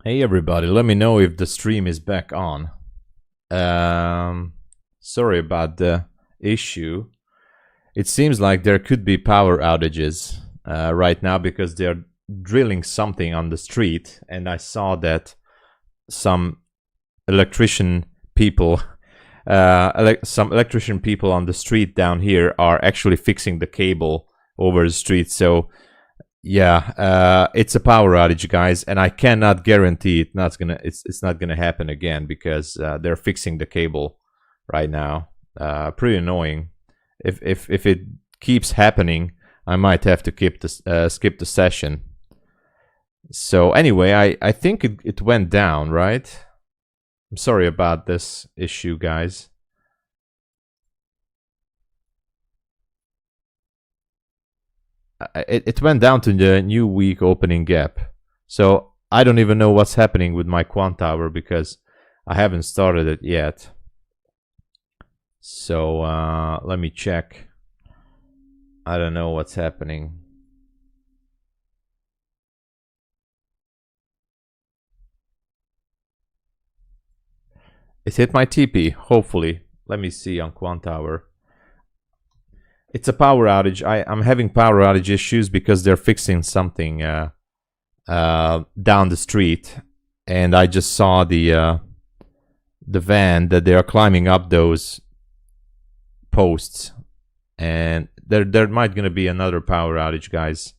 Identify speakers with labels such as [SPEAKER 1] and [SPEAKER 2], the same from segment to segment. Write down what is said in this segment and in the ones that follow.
[SPEAKER 1] Hey everybody, let me know if the stream is back on. Sorry about the issue. It seems like there could be power outages right now because they're drilling something on the street, and I saw that some electrician people, some electrician people on the street down here are actually fixing the cable over the street. So yeah, it's a power outage, guys, and I cannot guarantee it's not gonna happen again because they're fixing the cable right now. Pretty annoying. If it keeps happening, I might have to skip the session. So anyway, I think it went down, right? I'm sorry about this issue, guys. It went down to the new week opening gap. So I don't even know what's happening with my quant tower because I haven't started it yet. So let me check. I don't know what's happening. It hit my TP, hopefully. Let me see on quant tower. It's a power outage. I'm having power outage issues because they're fixing something down the street, and I just saw the van that they are climbing up those posts, and there might gonna be another power outage, guys.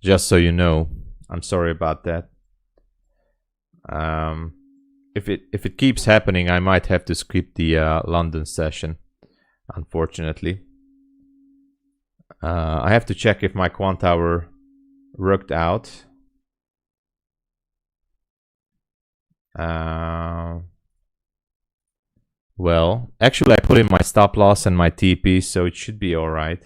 [SPEAKER 1] Just so you know, I'm sorry about that. If it keeps happening, I might have to skip the London session, unfortunately. I have to check if my quant tower worked out. Well, actually I put in my stop loss and my TP, so it should be all right.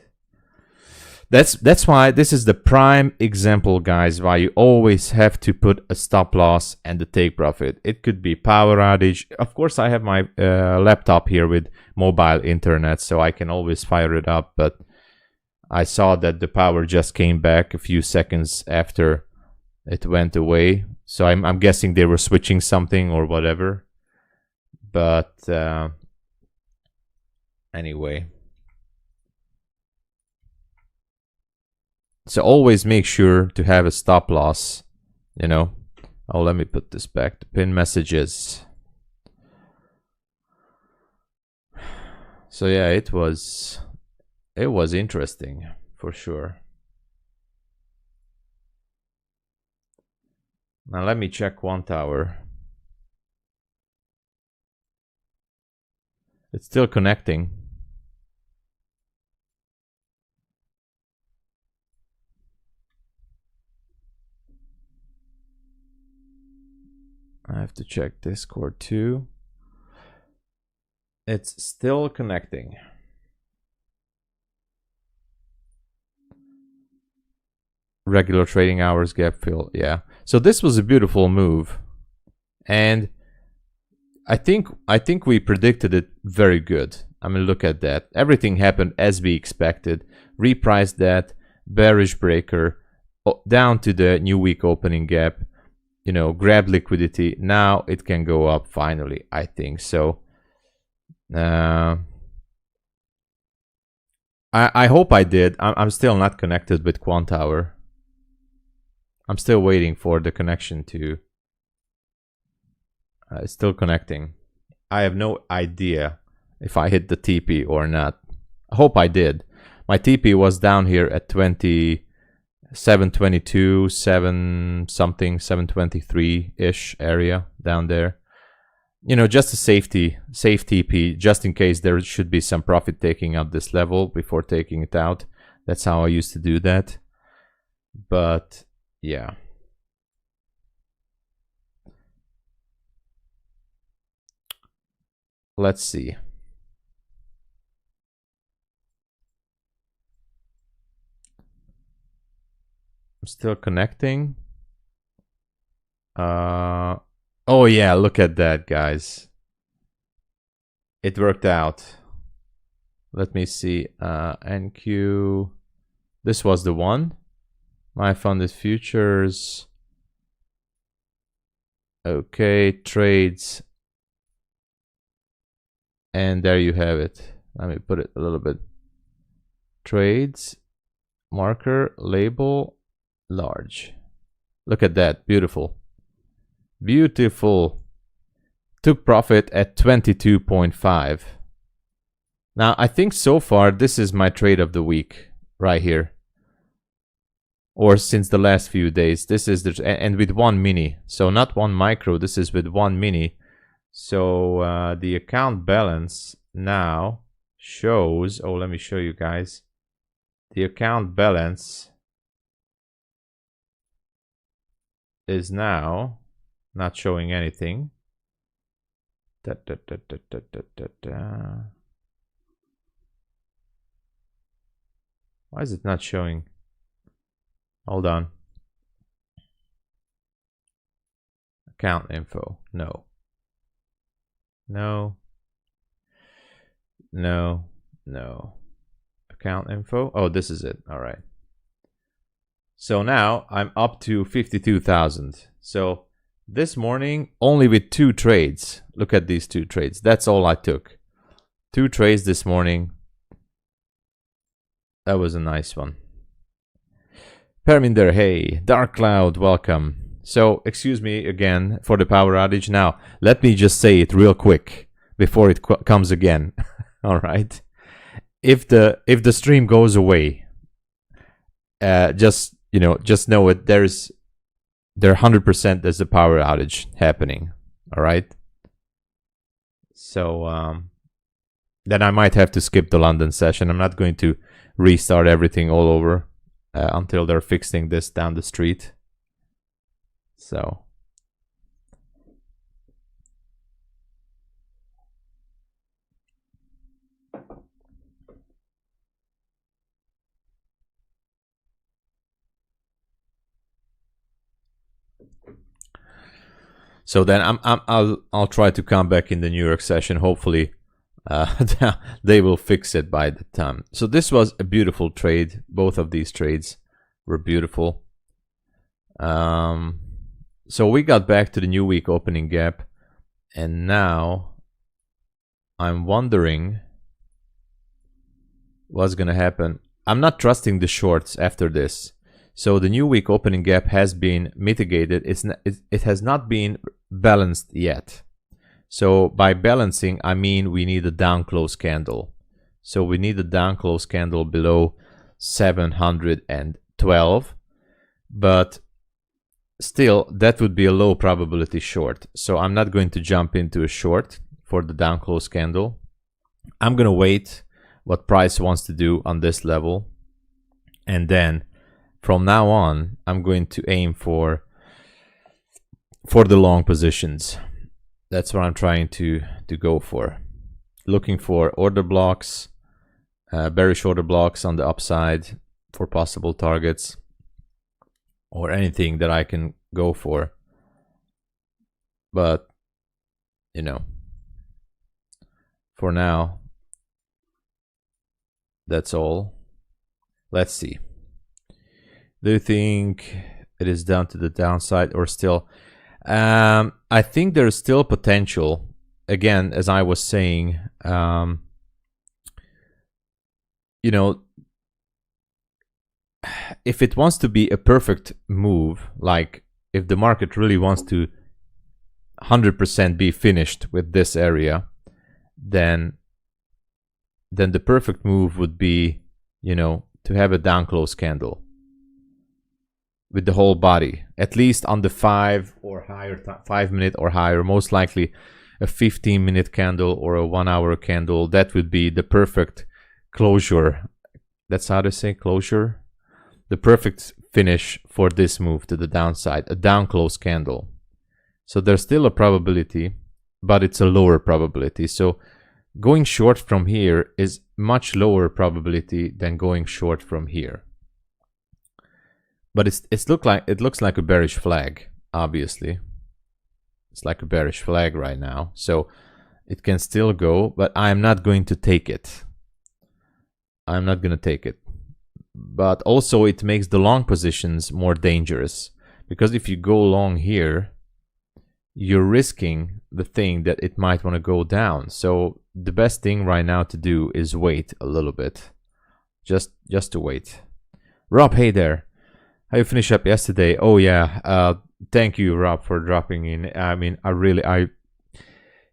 [SPEAKER 1] That's why this is the prime example, guys, why you always have to put a stop loss and the take profit. It could be power outage. Of course, I have my laptop here with mobile internet, so I can always fire it up, but I saw that the power just came back a few seconds after it went away. So I'm guessing they were switching something or whatever. But anyway. So always make sure to have a stop loss, you know. Oh, let me put this back. The pin messages. So yeah, it was interesting for sure. Now let me check one tower. It's still connecting. I have to check Discord too. It's still connecting. Regular trading hours, gap fill, yeah. So this was a beautiful move, and I think we predicted it very good. I mean, look at that. Everything happened as we expected. Repriced that, bearish breaker, down to the new week opening gap. You know, grab liquidity. Now it can go up finally, I think. So I hope I did. I'm still not connected with Quant Tower. I'm still waiting for the connection to... it's still connecting. I have no idea if I hit the TP or not. I hope I did. My TP was down here at 722, 7 something, 723-ish area down there. You know, just a safe TP, just in case there should be some profit taking at this level before taking it out. That's how I used to do that. But yeah. Let's see. I'm still connecting. Oh yeah, look at that, guys. It worked out. Let me see. NQ. This was the one. MyFundedFutures. Okay, trades. And there you have it. Let me put it a little bit. Trades, marker, label, large. Look at that, beautiful. Beautiful. Took profit at 22.5. Now, I think so far this is my trade of the week right here. Or since the last few days. This is the, and with one mini. So not one micro, this is with one mini. So the account balance now shows, oh, let me show you guys. The account balance is now not showing anything. Why is it not showing? Hold on. Account info. No. No. No. No. Account info. Oh, this is it. All right. So now I'm up to 52,000. So this morning, only with 2 trades. Look at these 2 trades. That's all I took. 2 trades this morning. That was a nice one. Perminder, hey. Dark Cloud, welcome. So, excuse me again for the power outage. Now, let me just say it real quick before it comes again. All right. If the stream goes away, just know it. There 100% there's a power outage happening. All right. So then I might have to skip the London session. I'm not going to restart everything all over until they're fixing this down the street. So. So then I'll try to come back in the New York session. Hopefully, they will fix it by the time. So this was a beautiful trade. Both of these trades were beautiful. So we got back to the new week opening gap, and now I'm wondering what's gonna happen. I'm not trusting the shorts after this. So the new week opening gap has been mitigated. It has not been balanced yet. So by balancing, I mean we need a down close candle. So we need a down close candle below 712, but still that would be a low probability short. So I'm not going to jump into a short for the down close candle. I'm gonna wait what price wants to do on this level, and then from now on, I'm going to aim for the long positions. That's what I'm trying to go for. Looking for order blocks, bearish order blocks on the upside for possible targets, or anything that I can go for. But, you know, for now, that's all. Let's see. Do you think it is down to the downside or still? I think there is still potential. Again, as I was saying, you know, if it wants to be a perfect move, like if the market really wants to 100% be finished with this area, then the perfect move would be, you know, to have a down close candle with the whole body, at least on the 5 or higher, 5 minute or higher, most likely a 15-minute candle or a 1 hour candle. That would be the perfect closure. That's how to say closure. The perfect finish for this move to the downside, a down close candle. So there's still a probability, but it's a lower probability. So going short from here is much lower probability than going short from here. But it looks like a bearish flag, obviously. It's like a bearish flag right now. So it can still go, but I'm not going to take it. I'm not going to take it. But also it makes the long positions more dangerous. Because if you go long here, you're risking the thing that it might want to go down. So the best thing right now to do is wait a little bit, just to wait. Rob, hey there. How you finish up yesterday? Oh yeah, thank you, Rob, for dropping in. I mean,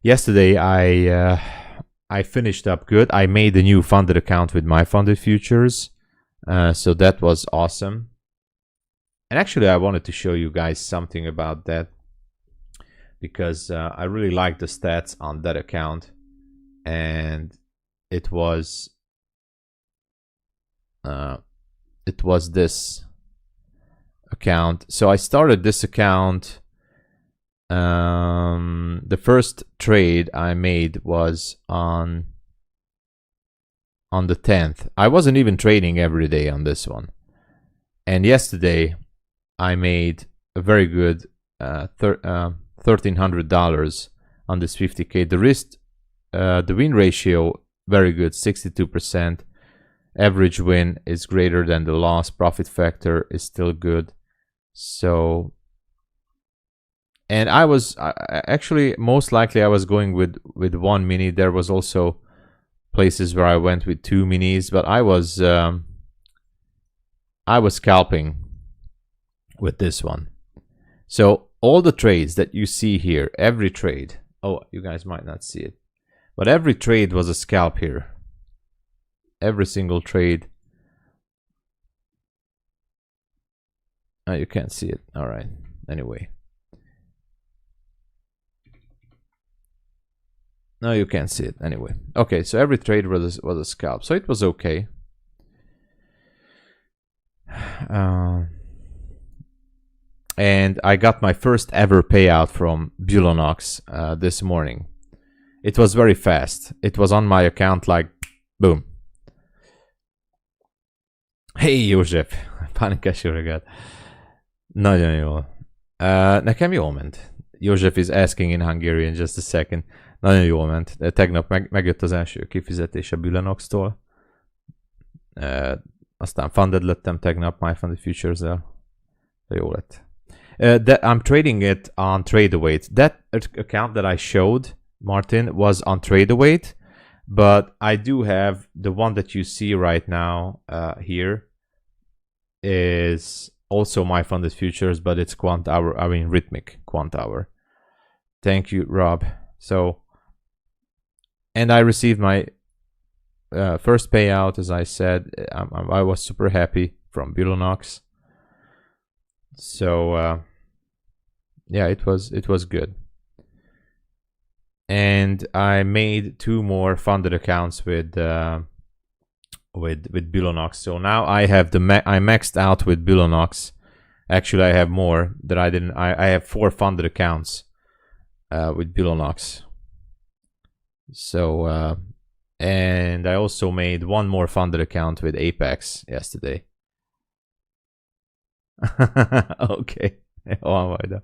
[SPEAKER 1] yesterday I finished up good. I made a new funded account with MyFundedFutures, so that was awesome. And actually, I wanted to show you guys something about that, because I really like the stats on that account, and it was this account. So I started this account. The first trade I made was on the 10th. I wasn't even trading every day on this one, and yesterday I made a very good $1,300 on this 50K. The win ratio, very good, 62%. Average win is greater than the loss. Profit factor is still good. So, and I was actually, most likely I was going with one mini. There was also places where I went with 2 minis, but I was scalping with this one. So all the trades that you see here, every trade, oh, you guys might not see it, but every trade was a scalp here. Every single trade. Oh, you can't see it. All right. Anyway. No, you can't see it. Anyway. Okay, so every trade was a scalp. So it was okay. And I got my first ever payout from Bulenox this morning. It was very fast. It was on my account like boom. Hey József, pánikás jó reggelt. Nagyon jó. Nekem jól ment. József is asking in Hungarian just a second. Nagyon jól ment. Tegnap megjött az első kifizetés a Bulenox-tól. Aztán funded lettem tegnap MyFundedFutures-el. De jó lett. I'm trading it on TradeAwait. That account that I showed, Martin, was on TradeAwait, but I do have the one that you see right now here is also MyFundedFutures, but it's quant hour, I mean rhythmic quant hour. Thank you, Rob. So, and I received my first payout, as I said. I was super happy from Bulenox. So yeah, it was good. And I made 2 more funded accounts with Bulenox. So now I have I maxed out with Bulenox. Actually, I have more that I didn't. I have 4 funded accounts with Bulenox. So and I also made 1 more funded account with Apex yesterday. Okay. Oh my God.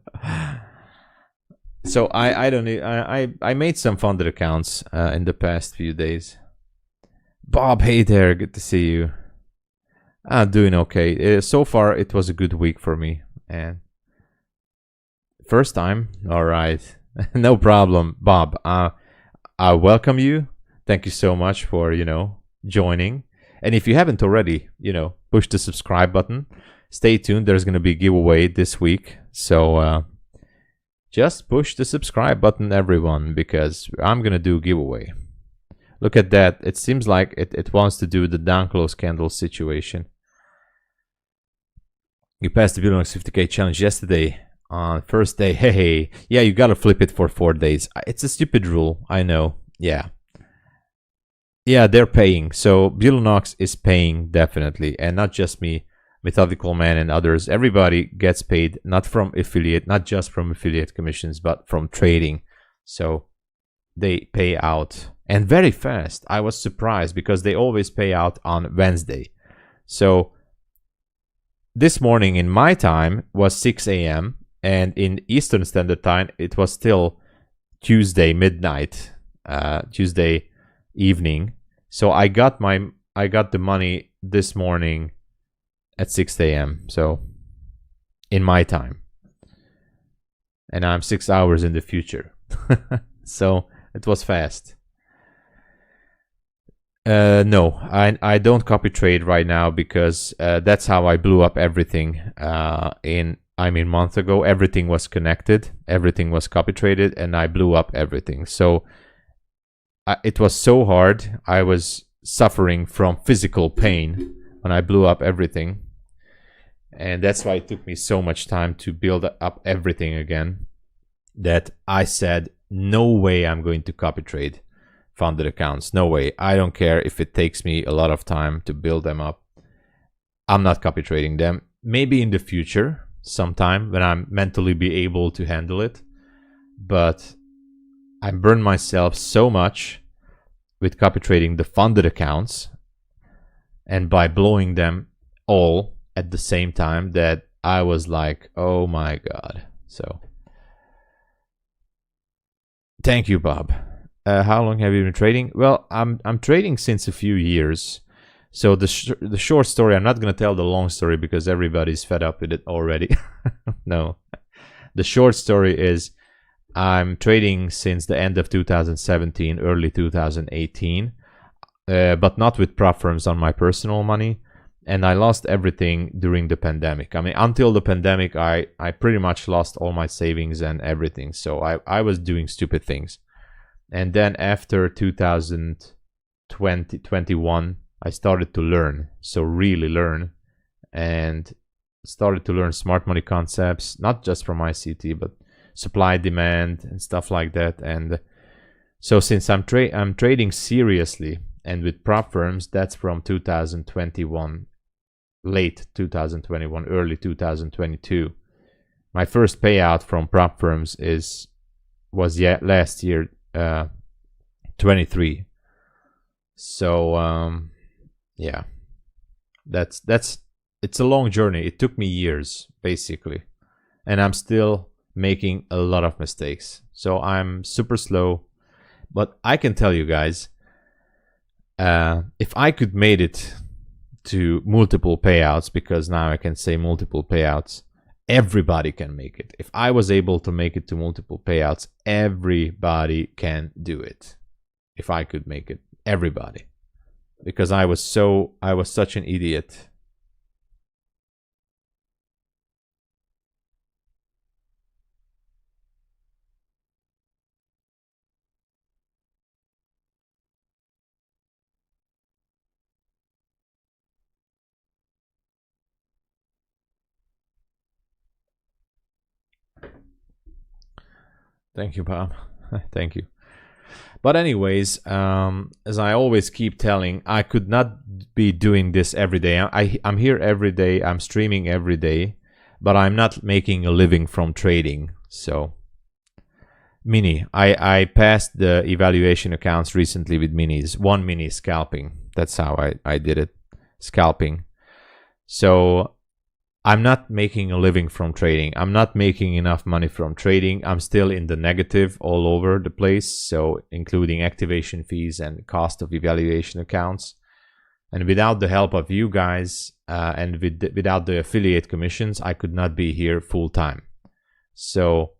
[SPEAKER 1] So I don't need, I made some funded accounts in the past few days. Bob, hey there, good to see you. I'm doing okay. So far it was a good week for me, and first time. All right. No problem, Bob. I welcome you. Thank you so much for, joining. And if you haven't already, push the subscribe button. Stay tuned. There's going to be a giveaway this week. So just push the subscribe button, everyone, because I'm going to do a giveaway. Look at that. It seems like it wants to do the down close candle situation. You passed the Bulenox 50K challenge yesterday on first day. Hey, yeah, you got to flip it for 4 days. It's a stupid rule. I know. Yeah. Yeah, they're paying. So Bulenox is paying, definitely. And not just me. Methodical Man and others, everybody gets paid, not from affiliate, not just from affiliate commissions, but from trading. So they pay out, and very fast. I was surprised because they always pay out on Wednesday. So this morning in my time was 6 a.m. and in Eastern Standard Time it was still Tuesday midnight, Tuesday evening. So I got the money this morning at 6 a.m. so in my time. and I'm 6 hours in the future. So it was fast. No, I don't copy trade right now because that's how I blew up everything. Month ago, everything was connected, everything was copy traded, and I blew up everything. So it was so hard. I was suffering from physical pain when I blew up everything, and that's why it took me so much time to build up everything again, that I said, no way I'm going to copy trade funded accounts. No way. I don't care if it takes me a lot of time to build them up. I'm not copy trading them. Maybe in the future, sometime when I'm mentally be able to handle it, but I burned myself so much with copy trading the funded accounts and by blowing them all at the same time that I was like, oh my God. So thank you, Bob. How long have you been trading? Well, I'm trading since a few years. So the short story, I'm not going to tell the long story because everybody's fed up with it already. No. The short story is I'm trading since the end of 2017, early 2018, but not with prop firms on my personal money. And I lost everything during the pandemic. I mean, until the pandemic, I pretty much lost all my savings and everything. So I was doing stupid things. And then after 2021, I started to learn. So really learn, and started to learn smart money concepts, not just from ICT, but supply, demand, and stuff like that. And so since I'm trading seriously and with prop firms, that's from 2021, late 2021, early 2022. My first payout from prop firms was last year, 23. So yeah, it's a long journey. It took me years basically, and I'm still making a lot of mistakes. So I'm super slow, but I can tell you guys, if I could made it to multiple payouts, because now I can say multiple payouts, everybody can make it. If I was able to make it to multiple payouts, everybody can do it. If I could make it, everybody, because I was such an idiot. Thank you, Bob. Thank you. But anyways, as I always keep telling, I could not be doing this every day. I'm here every day. I'm streaming every day, but I'm not making a living from trading. So Mini, I passed the evaluation accounts recently with minis. One mini scalping. That's how I did it. Scalping. So I'm not making a living from trading. I'm not making enough money from trading. I'm still in the negative all over the place. So including activation fees and cost of evaluation accounts. And without the help of you guys and without the affiliate commissions, I could not be here full time. So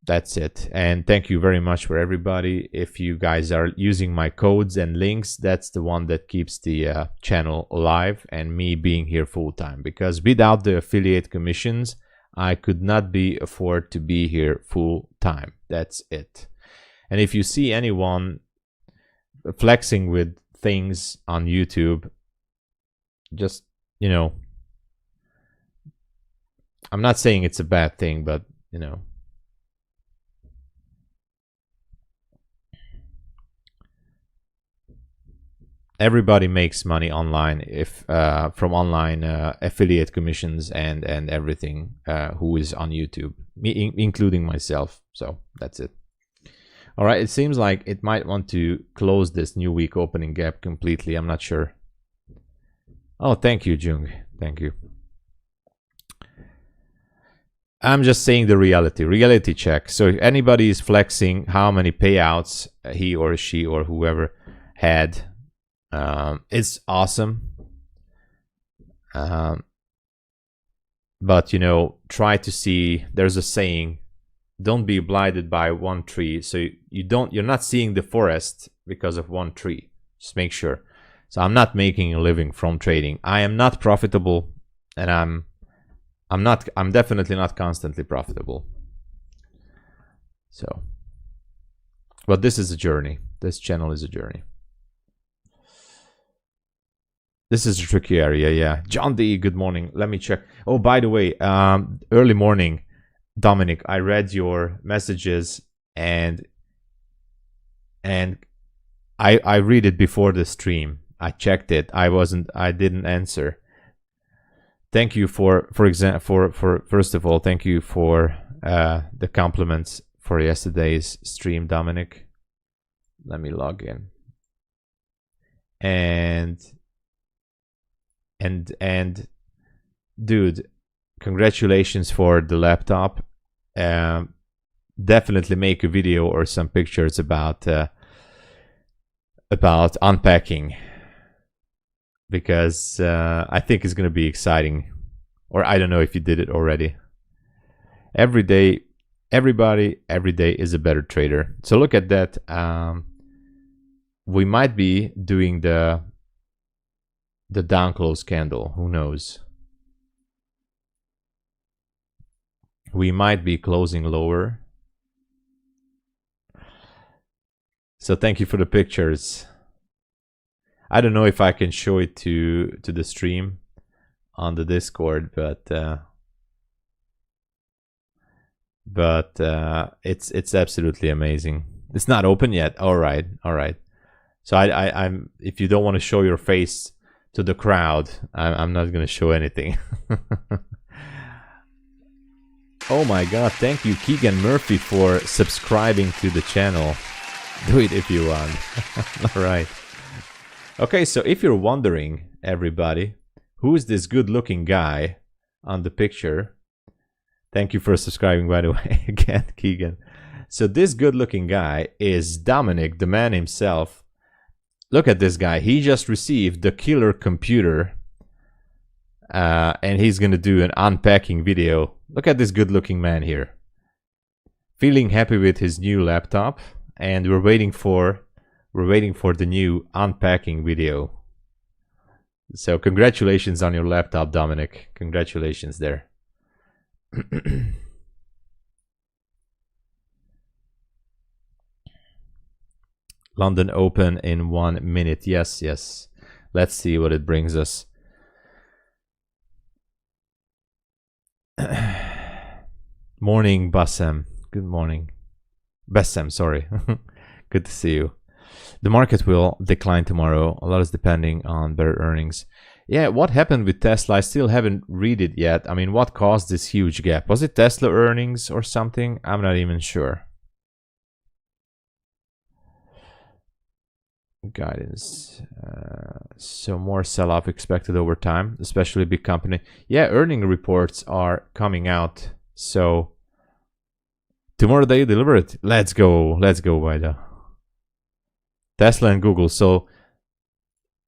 [SPEAKER 1] that's it. And thank you very much for everybody. If you guys are using my codes and links, that's the one that keeps the channel alive and me being here full time, because without the affiliate commissions, I could not afford to be here full time. That's it. And if you see anyone flexing with things on YouTube, just, you know, I'm not saying it's a bad thing, but, you know, everybody makes money online if from online affiliate commissions and everything who is on YouTube, me including myself. So that's it. All right, it seems like it might want to close this new week opening gap completely. I'm not sure. Oh, thank you, Jung. Thank you. I'm just saying the reality check. So if anybody is flexing how many payouts he or she or whoever had, it's awesome. But, you know, try to see, there's a saying, don't be blinded by one tree. So you're not seeing the forest because of one tree. Just make sure. So I'm not making a living from trading. I am not profitable, and I'm definitely not constantly profitable. So, but this is a journey. This channel is a journey. This is a tricky area, yeah. John D, good morning. Let me check. Oh, by the way, early morning, Dominic, I read your messages and I read it before the stream. I checked it. I didn't answer. Thank you for first of all, thank you for the compliments for yesterday's stream, Dominic. Let me log in. And dude, congratulations for the laptop. Definitely make a video or some pictures about unpacking, because I think it's going to be exciting. Or I don't know if you did it already. Every day is a better trader. So look at that. We might be doing the down close candle. Who knows? We might be closing lower. So thank you for the pictures. I don't know if I can show it to the stream on the Discord, but it's absolutely amazing. It's not open yet. All right. So I'm if you don't want to show your face to the crowd, I'm not going to show anything. Oh my god, thank you Keegan Murphy for subscribing to the channel. Do it if you want. All right. Okay, so if you're wondering, everybody, who is this good looking guy on the picture? Thank you for subscribing, by the way, again, Keegan. So this good looking guy is Dominic, the man himself. Look at this guy. He just received the killer computer, and he's gonna do an unpacking video. Look at this good looking man here. Feeling happy with his new laptop, and we're waiting for the new unpacking video. So congratulations on your laptop, Dominic. Congratulations there. London open in 1 minute. Yes. Let's see what it brings us. Morning, Bassem. Good morning. Bassem, sorry. Good to see you. The market will decline tomorrow. A lot is depending on better earnings. Yeah, what happened with Tesla? I still haven't read it yet. I mean, what caused this huge gap? Was it Tesla earnings or something? I'm not even sure. Guidance. So more sell-off expected over time, especially big company. Yeah, earning reports are coming out. So tomorrow they deliver it. Let's go, Wida. Tesla and Google. So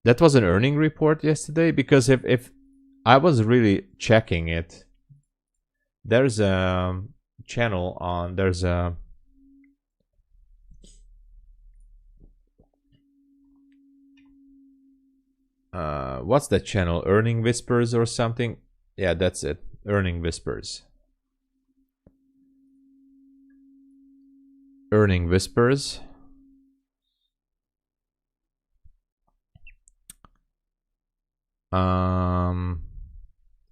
[SPEAKER 1] that was an earning report yesterday, because if I was really checking it, there's a channel on, there's a what's that channel? Earning Whispers or something? Yeah, that's it. Earning Whispers. Earning Whispers.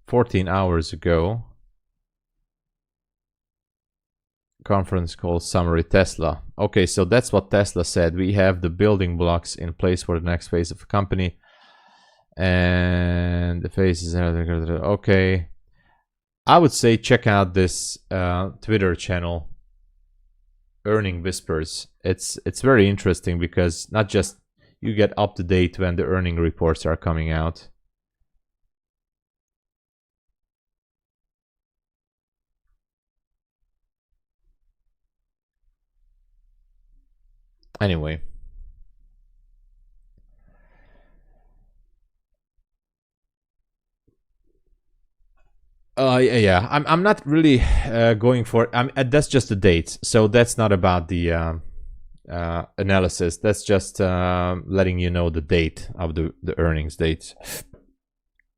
[SPEAKER 1] 14 hours ago. Conference call summary Tesla. Okay, so that's what Tesla said. We have the building blocks in place for the next phase of the company. And the phases are okay. I would say check out this Twitter channel, Earning Whispers. It's very interesting, because not just you get up to date when the earning reports are coming out. Anyway. Yeah, I'm not really going for. That's just the dates, so that's not about the analysis. That's just letting you know the date of the earnings dates.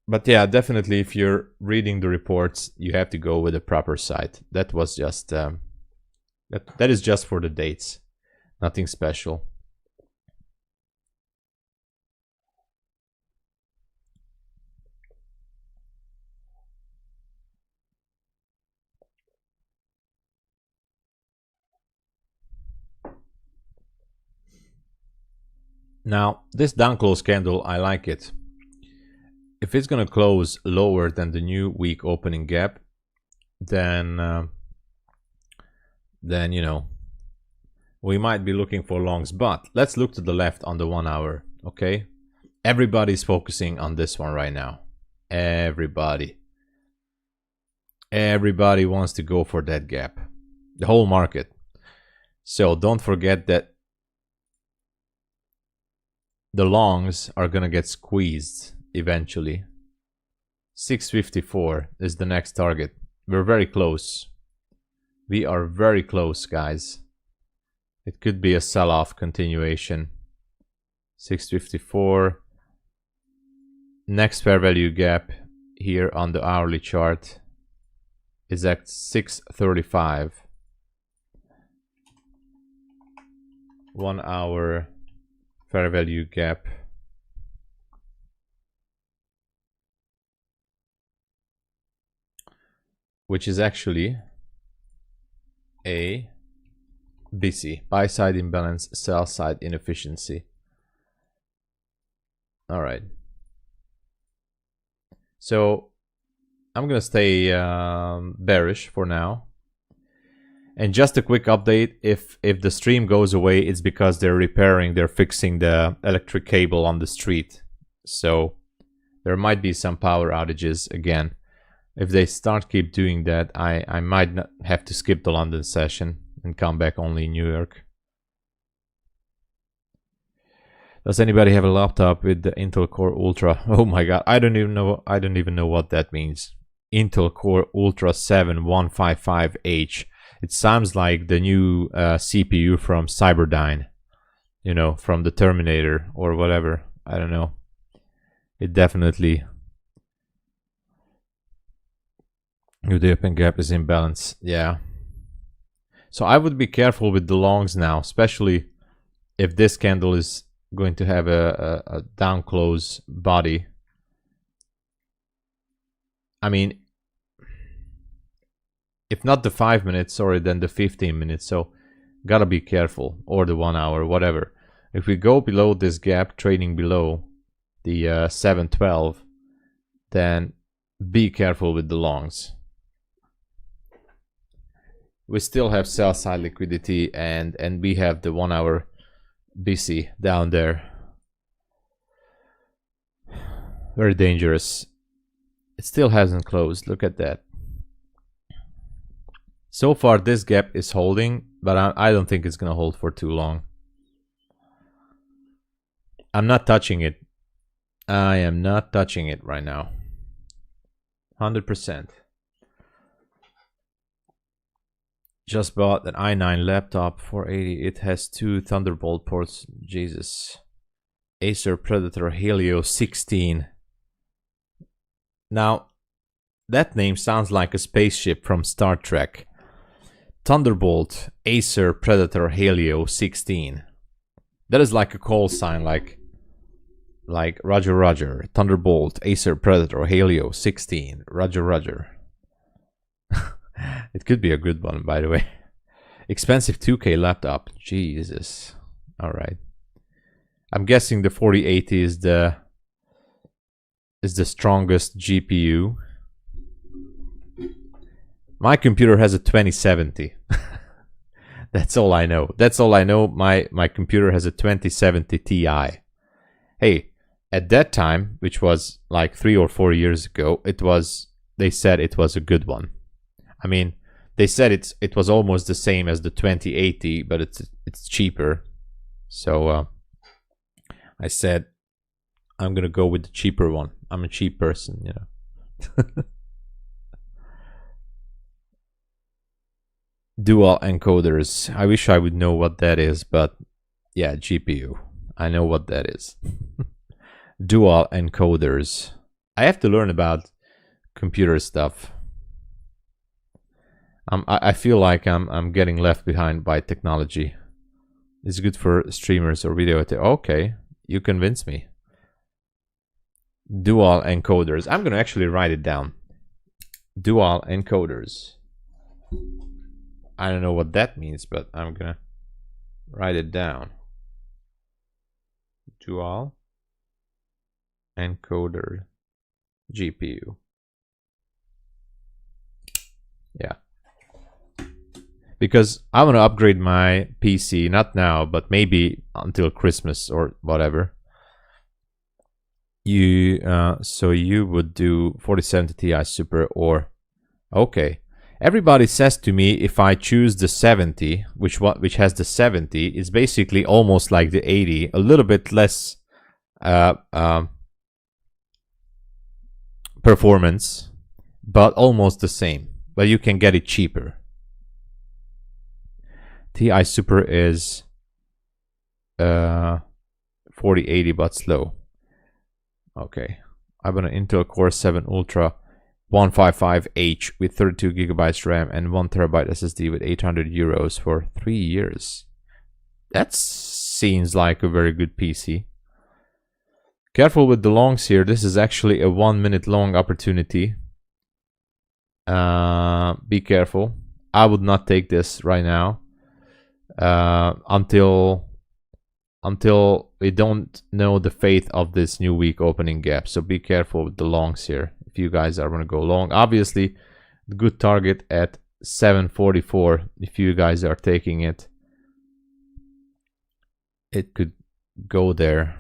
[SPEAKER 1] But yeah, definitely, if you're reading the reports, you have to go with the proper site. That was just that is just for the dates, nothing special. Now, this down close candle, I like it. If it's gonna close lower than the new week opening gap, then you know, we might be looking for longs. But let's look to the left on the 1 hour. Okay, everybody's focusing on this one right now. Everybody wants to go for that gap, the whole market. So don't forget that the longs are gonna get squeezed eventually. 654 is the next target. We're very close. We are very close, guys. It could be a sell-off continuation. 654. Next fair value gap here on the hourly chart is at 635. 1 hour fair value gap. Which is actually a BC, buy side imbalance, sell side inefficiency. All right. So I'm gonna stay bearish for now. And just a quick update, if the stream goes away, it's because they're fixing the electric cable on the street. So there might be some power outages again. If they keep doing that, I might not have to skip the London session and come back only in New York. Does anybody have a laptop with the Intel Core Ultra? Oh my god, I don't even know what that means. Intel Core Ultra 7155H. It sounds like the new CPU from Cyberdyne, you know, from the Terminator or whatever. I don't know. It definitely. The open gap is imbalance. Yeah. So I would be careful with the longs now, especially if this candle is going to have a down close body. I mean, if not the 5 minutes, sorry, then the 15 minutes. So gotta be careful, or the 1 hour, whatever. If we go below this gap, trading below the 712, then be careful with the longs. We still have sell side liquidity, and we have the 1 hour BC down there. Very dangerous. It still hasn't closed. Look at that. So far this gap is holding, but I don't think it's gonna hold for too long. I'm not touching it. I am not touching it right now. 100%. Just bought an i9 laptop, 480. It has 2 Thunderbolt ports. Jesus. Acer Predator Helio 16. Now, that name sounds like a spaceship from Star Trek. Thunderbolt Acer Predator Helio 16. That is like a call sign, like Roger Roger. Thunderbolt Acer Predator Helio 16. Roger Roger. It could be a good one, by the way. Expensive 2K laptop. Jesus. All right. I'm guessing the 4080 is the strongest GPU. My computer has a 2070. That's all I know. That's all I know. My computer has a 2070 Ti. Hey, at that time, which was like 3 or 4 years ago, they said it was a good one. I mean, they said it was almost the same as the 2080, but it's cheaper. So I said I'm gonna go with the cheaper one. I'm a cheap person, you know. Dual encoders. I wish I would know what that is, but yeah, GPU. I know what that is. Dual encoders. I have to learn about computer stuff. I feel like I'm getting left behind by technology. It's good for streamers or video. Okay, you convinced me. Dual encoders. I'm gonna actually write it down. Dual encoders. I don't know what that means, but I'm gonna write it down. Dual encoder GPU. Yeah. Because I want to upgrade my PC, not now, but maybe until Christmas or whatever. So you would do 4070 Ti Super or okay. Everybody says to me if I choose the 70, which has the 70, is basically almost like the 80, a little bit less performance, but almost the same. But you can get it cheaper. Ti Super is 4080 but slow. Okay, I have an Intel Core 7 Ultra 155H with 32 gigabytes RAM and 1 terabyte SSD with 800 euros for 3 years. That seems like a very good PC. Careful with the longs here. This is actually a 1 minute long opportunity. Be careful. I would not take this right now until we don't know the fate of this new week opening gap. So be careful with the longs here. If you guys are going to go long, obviously the good target at 744. If you guys are taking it, it could go there.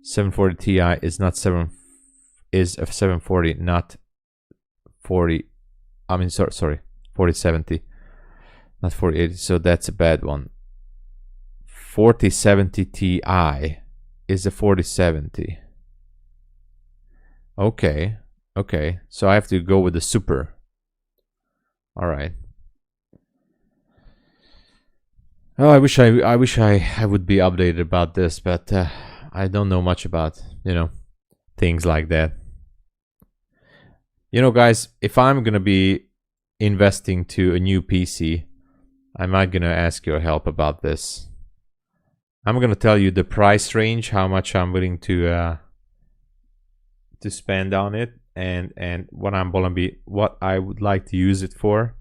[SPEAKER 1] 740 Ti is not 740, not 40. I mean, sorry, 4070, not 4080. So that's a bad one. 4070 Ti is a 4070. Okay, so I have to go with the Super. All right. Oh, I wish I would be updated about this, but I don't know much about, things like that. Guys, if I'm gonna be investing to a new PC, I might gonna ask your help about this. I'm gonna tell you the price range, how much I'm willing to spend on it, and what I would like to use it for.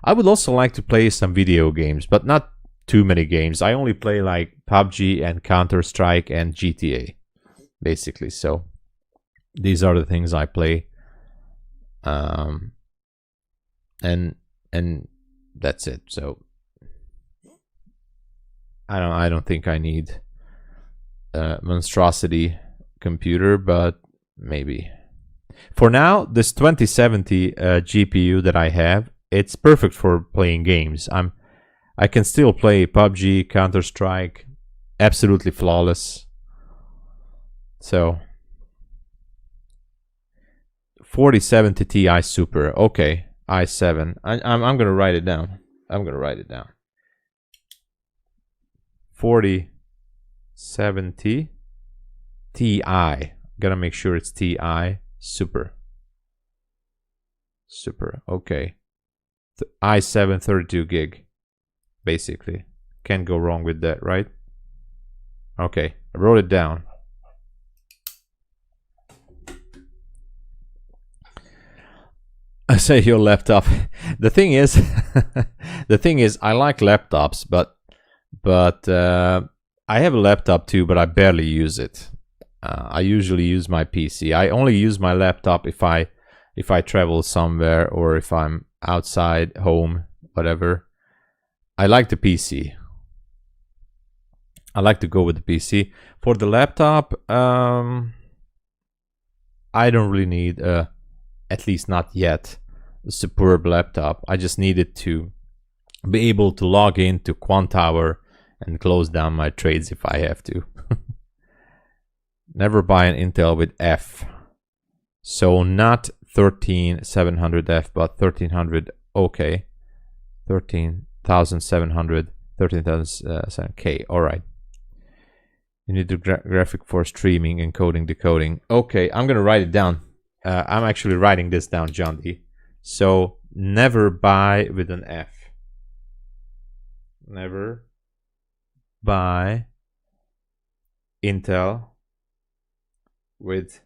[SPEAKER 1] I would also like to play some video games, but not too many games. I only play like PUBG and Counter-Strike and GTA, basically. So these are the things I play, and that's it. So I don't think I need a monstrosity computer, but maybe. For now, this 2070 GPU that I have, it's perfect for playing games. I can still play PUBG, Counter-Strike, absolutely flawless. So 4070 Ti Super, okay, i7. I'm gonna write it down. 4070 Ti. Gotta make sure it's Ti Super. Okay. i7 32 gig. Basically. Can't go wrong with that, right? Okay, I wrote it down. I say your laptop. The thing is, I like laptops, but I have a laptop too, but I barely use it. I usually use my PC. I only use my laptop if I travel somewhere or if I'm outside, home, whatever. I like the PC. I like to go with the PC. For the laptop, I don't really need, at least not yet, a superb laptop. I just needed to be able to log into Quantower and close down my trades if I have to. Never buy an Intel with F. So not 13700F, but 1300. Okay. 13,700, 13,007K. All right. You need the graphic for streaming, encoding, decoding. Okay, I'm gonna write it down. I'm actually writing this down, John D. So never buy with an F. Never buy Intel with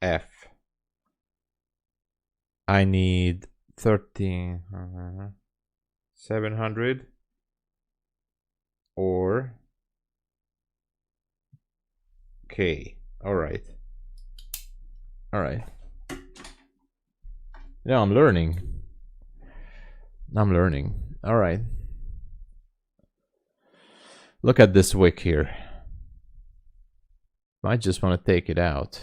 [SPEAKER 1] F. I need 13,700 or K. All right. All right. Yeah, I'm learning. I'm learning. All right. Look at this wick here. Might just want to take it out.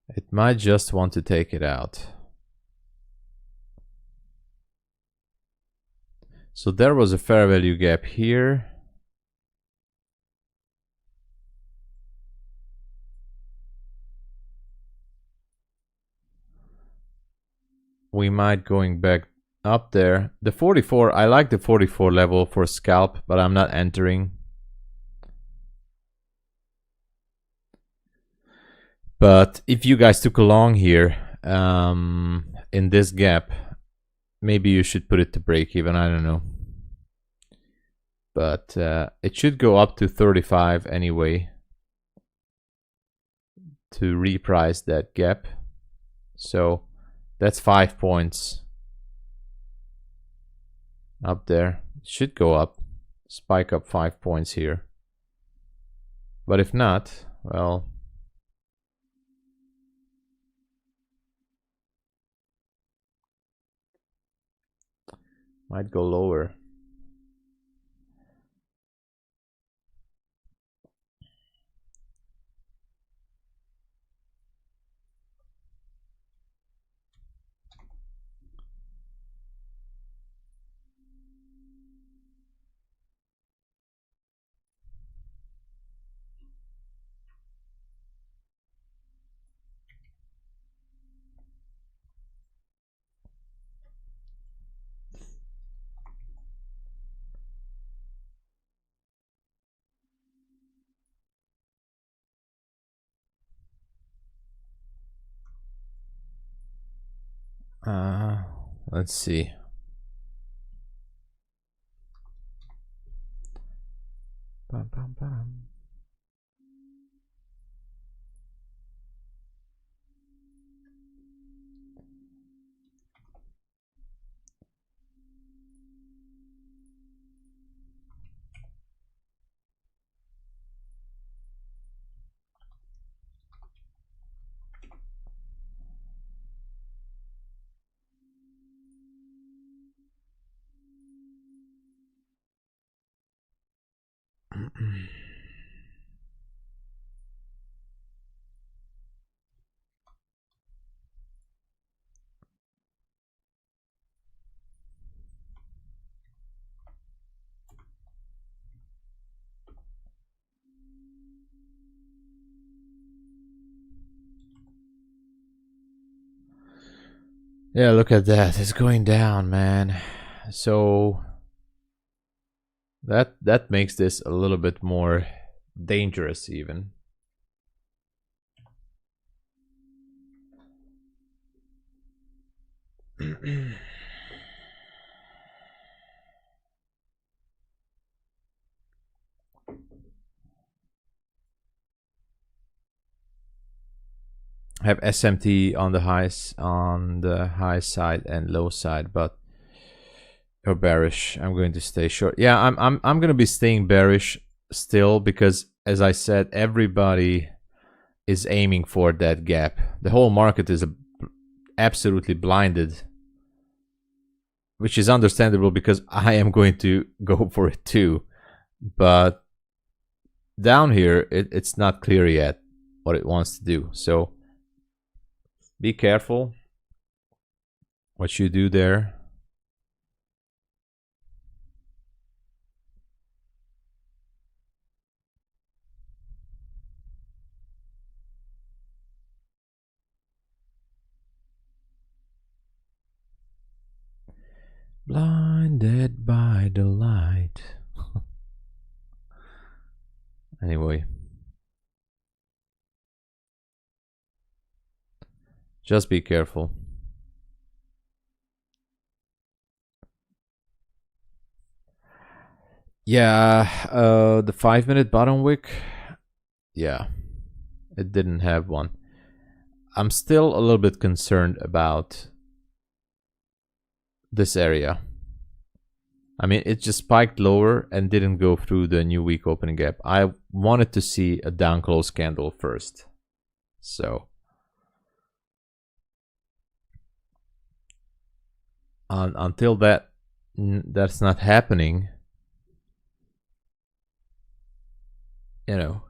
[SPEAKER 1] It might just want to take it out. So there was a fair value gap here. We might going back up there. The 44, I like the 44 level for scalp, but I'm not entering. But if you guys took a long here in this gap, maybe you should put it to break even. I don't know. But it should go up to 35 anyway to reprice that gap. So that's 5 points up there. It should go up, spike up 5 points here. But if not, well, might go lower. Let's see. Bum, bum, bum. Yeah, look at that. It's going down, man. So that makes this a little bit more dangerous even. Have SMT on the high side and low side, but you're bearish. I'm going to stay short. Yeah, I'm going to be staying bearish still because, as I said, everybody is aiming for that gap. The whole market is absolutely blinded, which is understandable because I am going to go for it too. But down here, it's not clear yet what it wants to do. So be careful what you do there. Blinded by the light. Anyway. Just be careful. Yeah, the 5-minute bottom wick. Yeah, it didn't have one. I'm still a little bit concerned about this area. I mean, it just spiked lower and didn't go through the new week opening gap. I wanted to see a down close candle first. So until that's not happening, you know,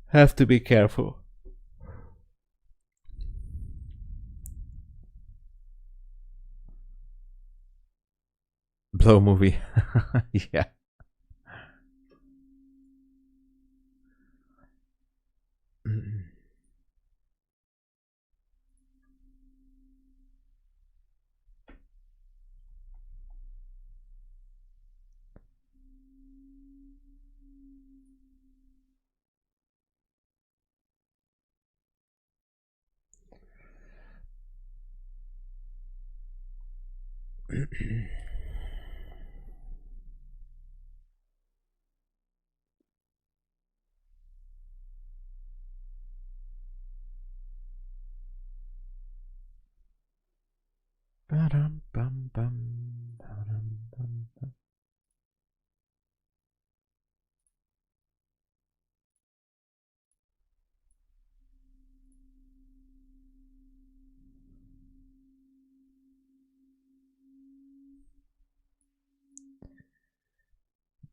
[SPEAKER 1] have to be careful. Blow movie. Yeah.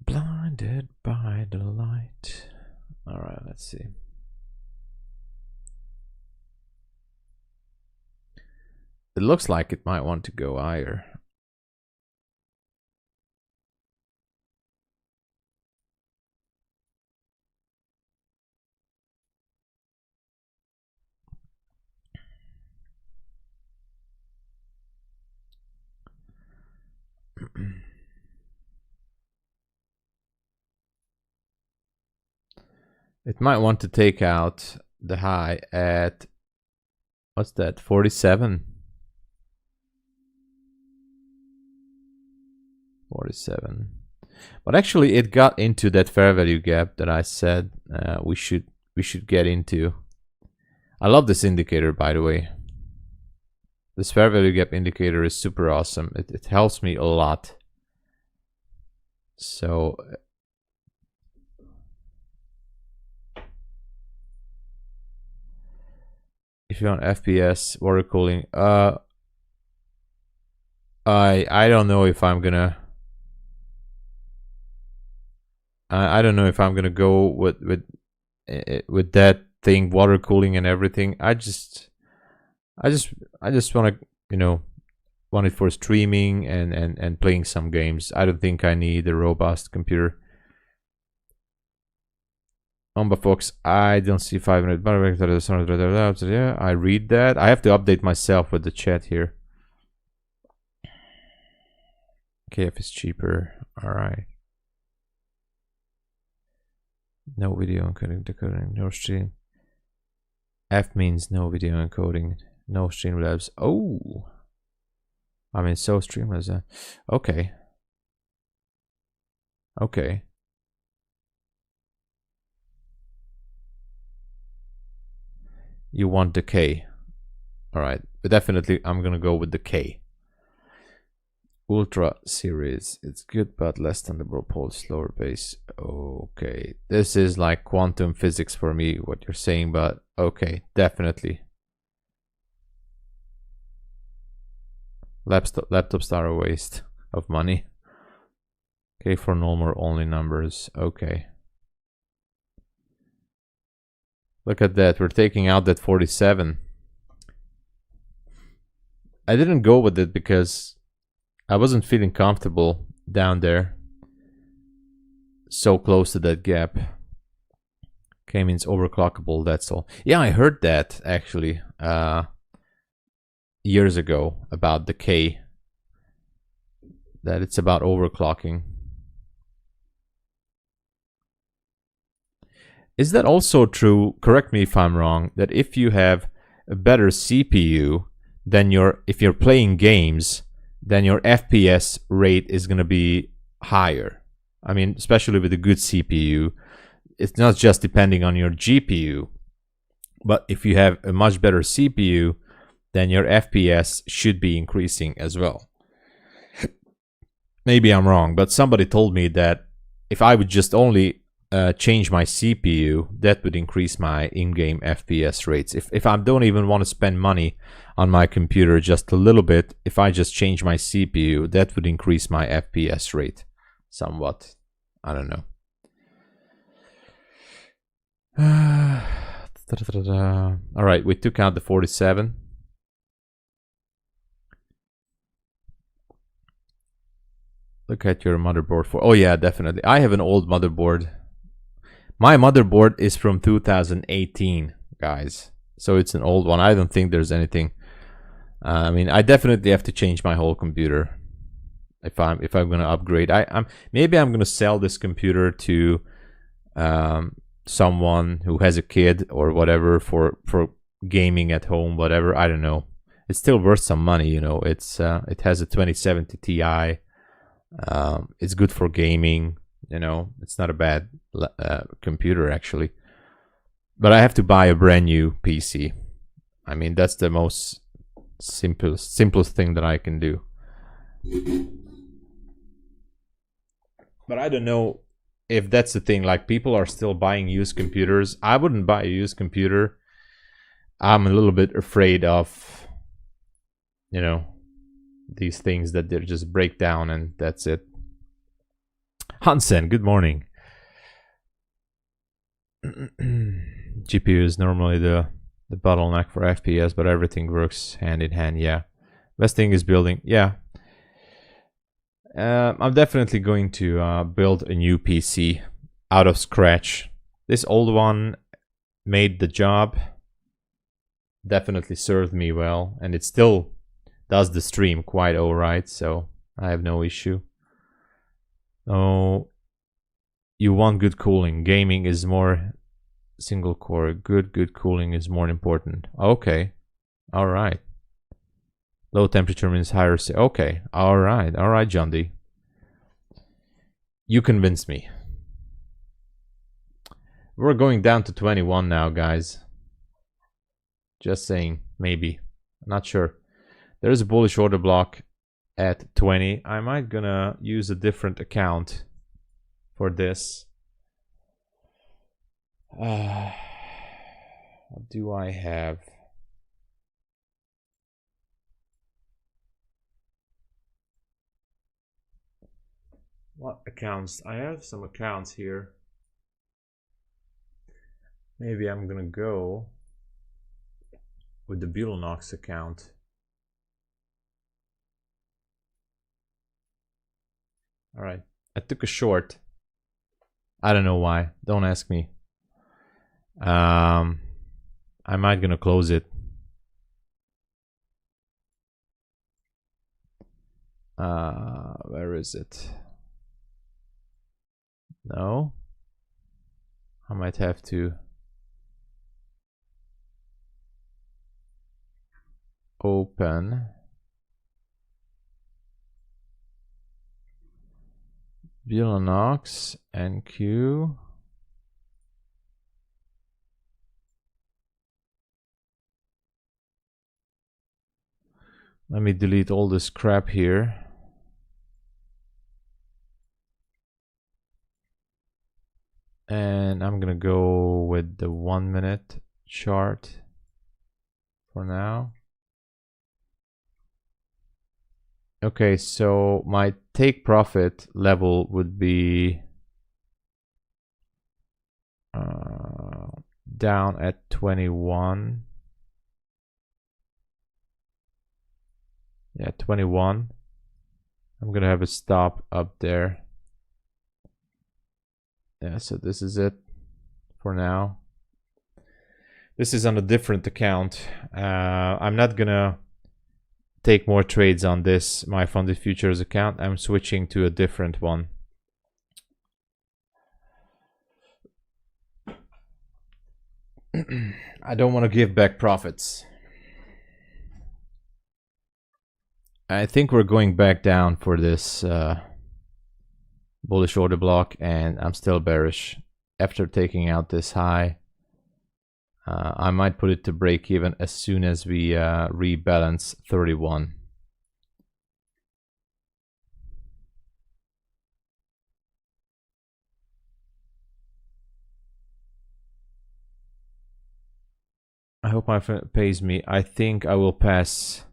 [SPEAKER 1] Blinded by the light. All right, let's see. It looks like it might want to go higher. It might want to take out the high at, what's that, 47? 47. But actually it got into that fair value gap that I said we should get into. I love this indicator, by the way. This fair value gap indicator is super awesome. It helps me a lot. So if you want FPS water cooling, I don't know if I'm gonna I don't know if I'm gonna go with that thing, water cooling and everything. I just want to, you know, want it for streaming and playing some games. I don't think I need a robust computer. Fox, I don't see 500. Yeah, I read that. I have to update myself with the chat here. KF is cheaper. All right. No video encoding, decoding, no stream. F means no video encoding, no Streamlabs. Oh, I mean, so Streamlabs. Okay. Okay. You want the K. All right, but definitely I'm gonna go with the K. Ultra series, it's good but less than the pole, slower pace. Okay, this is like quantum physics for me, what you're saying, but okay, definitely. Laptops are a waste of money. Okay, for normal only numbers. Okay. Look at that, we're taking out that 47. I didn't go with it because I wasn't feeling comfortable down there. So close to that gap. K means overclockable, that's all. Yeah, I heard that actually years ago about the K. that it's about overclocking. Is that also true, correct me if I'm wrong, that if you have a better CPU, then if you're playing games, then your FPS rate is going to be higher? I mean, especially with a good CPU, it's not just depending on your GPU, but if you have a much better CPU, then your FPS should be increasing as well. Maybe I'm wrong, but somebody told me that if I would just only change my CPU, that would increase my in-game FPS rates. If I don't even want to spend money on my computer, just a little bit, if I just change my CPU, that would increase my FPS rate somewhat. I don't know. All right, we took out the 47. Look at your motherboard for. Oh yeah, definitely. I have an old motherboard. My motherboard is from 2018, guys. So it's an old one. I don't think there's anything. I mean, I definitely have to change my whole computer if I'm gonna upgrade. Maybe I'm gonna sell this computer to someone who has a kid or whatever for gaming at home, whatever. I don't know. It's still worth some money, you know. It has a 2070 Ti. It's good for gaming, you know. It's not a bad computer actually, but I have to buy a brand new PC. I mean, that's the most simplest thing that I can do. But I don't know if that's the thing. Like, people are still buying used computers. I wouldn't buy a used computer. I'm a little bit afraid of, you know, these things that they just break down and that's it. Hansen, good morning. GPU is normally the bottleneck for FPS, but everything works hand in hand. Yeah, best thing is building. Yeah, I'm definitely going to build a new PC out of scratch. This old one made the job, definitely served me well, and it still does the stream quite alright, so I have no issue. Oh, you want good cooling. Gaming is more single core. Good cooling is more important. Okay, all right. Low temperature means higher. Okay, all right, John D. You convinced me. We're going down to 21 now, guys. Just saying, maybe. Not sure. There is a bullish order block at 20. I might gonna use a different account for this. What do I have? What accounts? I have some accounts here. Maybe I'm gonna go with the Bulenox account. All right, I took a short. I don't know why. Don't ask me. I might gonna close it. Where is it? No. I might have to open Bulenox NQ. Let me delete all this crap here. And I'm gonna go with the 1 minute chart for now. Okay, so my take profit level would be down at 21. Yeah, 21. I'm gonna have a stop up there. Yeah, so this is it for now. This is on a different account. I'm not gonna take more trades on this MyFundedFutures account. I'm switching to a different one. I don't want to give back profits. I think we're going back down for this bullish order block, and I'm still bearish after taking out this high. I might put it to break even as soon as we rebalance 31. I hope my friend pays me. I think I will pass.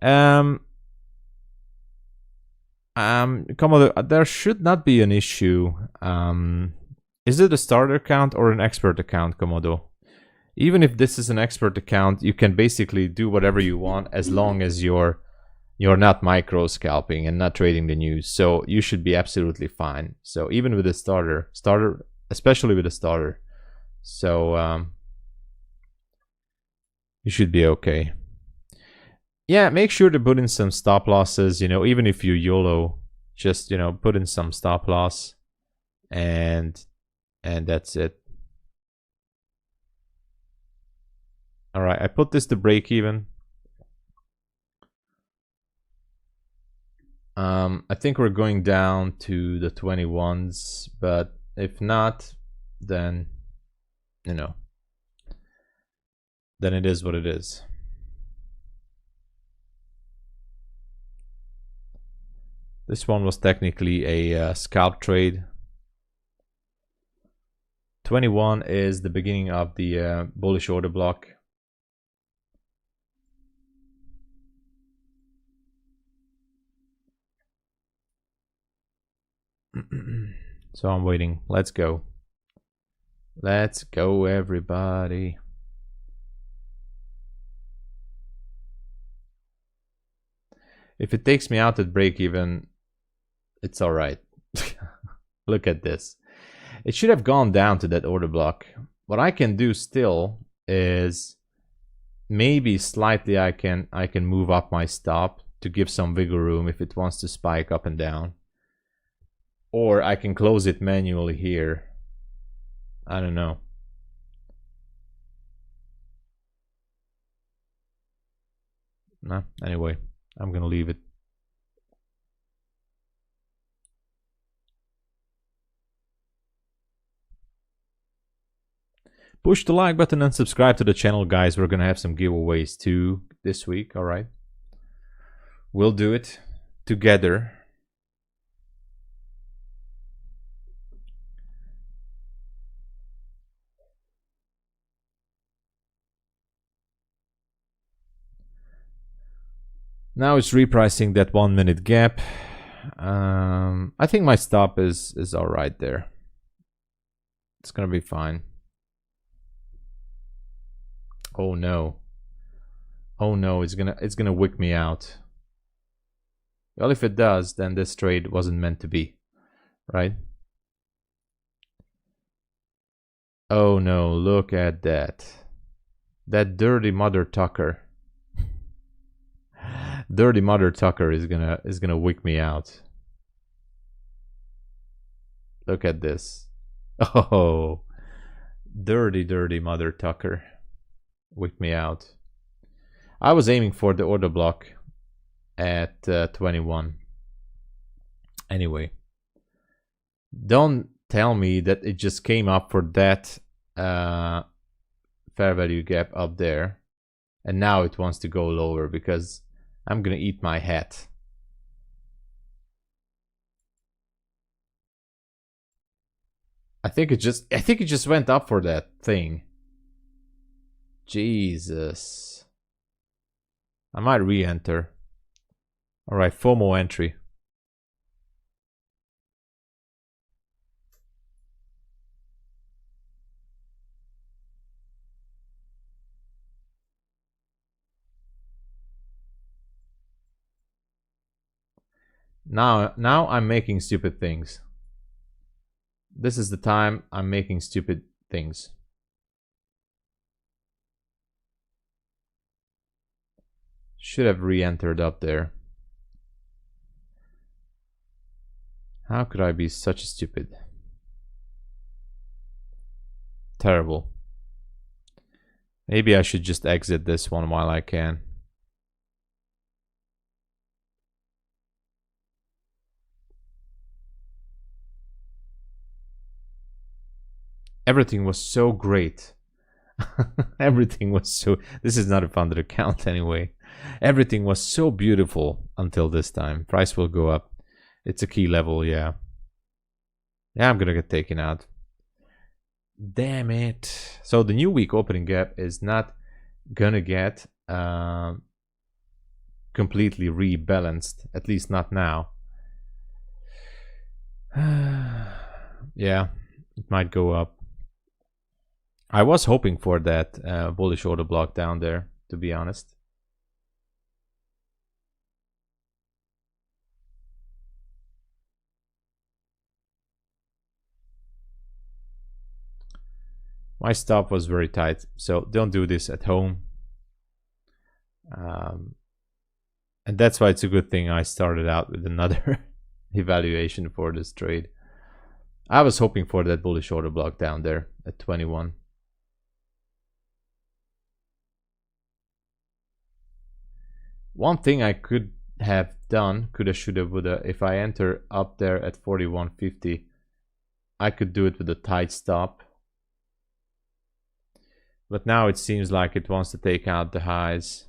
[SPEAKER 1] Commodore, there should not be an issue. Is it a starter account or an expert account, Komodo? Even if this is an expert account, you can basically do whatever you want as long as you're not micro scalping and not trading the news. So you should be absolutely fine. So even with a starter, especially with a starter, so you should be okay. Yeah, make sure to put in some stop losses, you know, even if you YOLO, just, you know, put in some stop loss and that's it. All right, I put this to break even. I think we're going down to the 21s, but if not, then, you know, then it is what it is. This one was technically a scalp trade. 21 is the beginning of the bullish order block. So I'm waiting. Let's go. Let's go, everybody. If it takes me out at break even, it's all right. Look at this. It should have gone down to that order block. What I can do still is maybe slightly I can move up my stop to give some wiggle room if it wants to spike up and down. Or I can close it manually here. I don't know. No, anyway, I'm gonna leave it. Push the like button and subscribe to the channel, guys. We're gonna have some giveaways too this week, all right? We'll do it together. Now it's repricing that 1 minute gap. I think my stop is all right there. It's gonna be fine. Oh no. Oh no, it's gonna wick me out. Well, if it does, then this trade wasn't meant to be, right? Oh no, look at that. That dirty mother tucker. Dirty mother tucker is gonna wick me out. Look at this. Oh, dirty mother tucker. Wick me out. I was aiming for the order block at 21. Anyway, don't tell me that it just came up for that fair value gap up there and now it wants to go lower, because I'm gonna eat my hat. I think it just went up for that thing. Jesus. I might re-enter. All right, FOMO entry. Now I'm making stupid things. This is the time I'm making stupid things. Should have re-entered up there. How could I be such stupid? Terrible. Maybe I should just exit this one while I can. Everything was so great. Everything was so... This is not a funded account anyway. Everything was so beautiful until this time. Price will go up. It's a key level, yeah. Yeah, I'm gonna get taken out. Damn it. So the new week opening gap is not gonna get completely rebalanced, at least not now. Yeah, it might go up. I was hoping for that bullish order block down there, to be honest. My stop was very tight, so don't do this at home. And that's why it's a good thing I started out with another evaluation for this trade. I was hoping for that bullish order block down there at 21. One thing I could have done, coulda, shoulda, woulda, if I enter up there at 41.50, I could do it with a tight stop. But now it seems like it wants to take out the highs.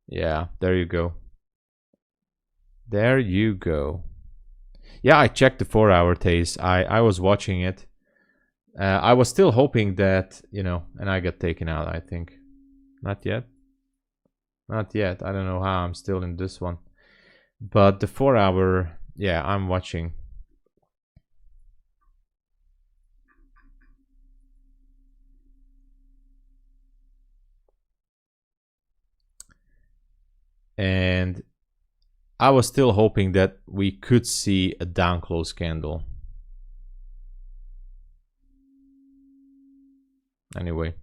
[SPEAKER 1] Yeah, there you go. There you go. Yeah, I checked the 4-hour taste. I was watching it. I was still hoping that, you know, and I got taken out, I think. Not yet. Not yet. I don't know how I'm still in this one. But the 4-hour, yeah, I'm watching. And I was still hoping that we could see a down close candle. Anyway.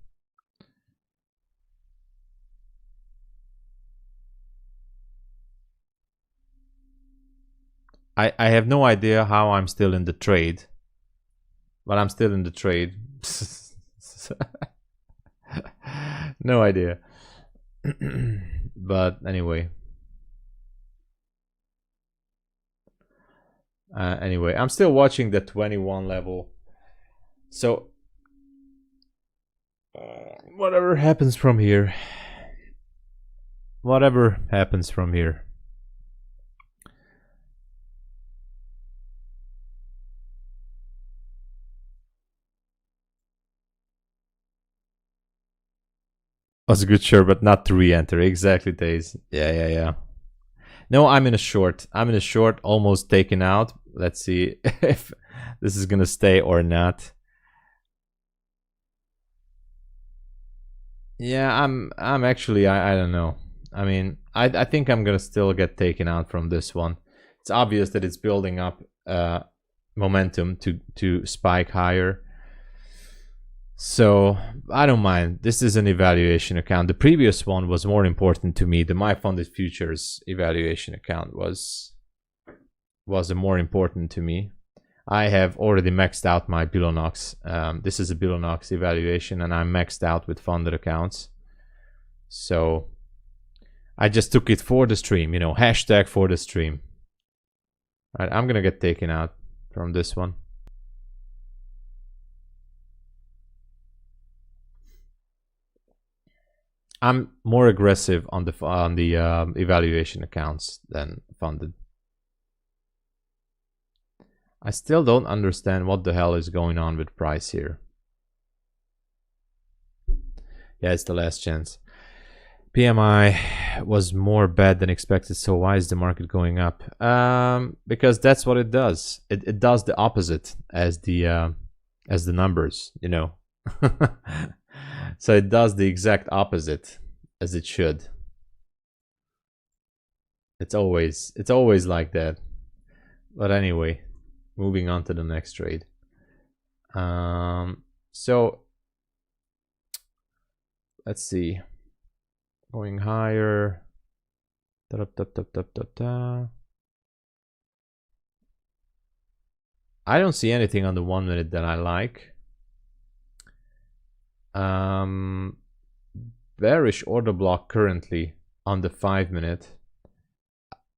[SPEAKER 1] I have no idea how I'm still in the trade. But I'm still in the trade. No idea. But anyway. Anyway, I'm still watching the 21 level. So whatever happens from here. Whatever happens from here. Was a good short, but not to re-enter. Exactly, Days. Yeah. No, I'm in a short. I'm in a short, almost taken out. Let's see if this is gonna stay or not. Yeah, I'm actually, I don't know. I mean, I think I'm gonna still get taken out from this one. It's obvious that it's building up momentum to spike higher. So I don't mind. This is an evaluation account. The previous one was more important to me. The MyFundedFutures evaluation account was more important to me. I have already maxed out my Bulenox. This is a Bulenox evaluation, and I'm maxed out with funded accounts. So I just took it for the stream, you know, hashtag for the stream. All right, I'm gonna get taken out from this one. I'm more aggressive on the evaluation accounts than funded. I still don't understand what the hell is going on with price here. Yeah, it's the last chance. PMI was more bad than expected, so why is the market going up? Because that's what it does. It does the opposite as the numbers, you know. So it does the exact opposite as it should. It's always like that. But anyway, moving on to the next trade. So let's see, going higher. Da, da, da, da, da, da. I don't see anything on the 1 minute that I like. Bearish order block currently on the 5 minute.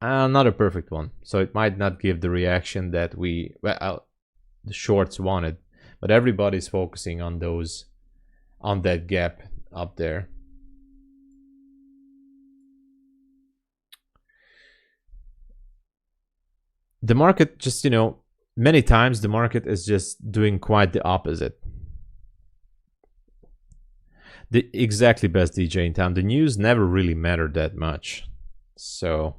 [SPEAKER 1] Not a perfect one, so it might not give the reaction that the shorts wanted, but everybody's focusing on that gap up there. The market just, many times the market is just doing quite the opposite. The exactly best DJ in town. The news never really mattered that much. So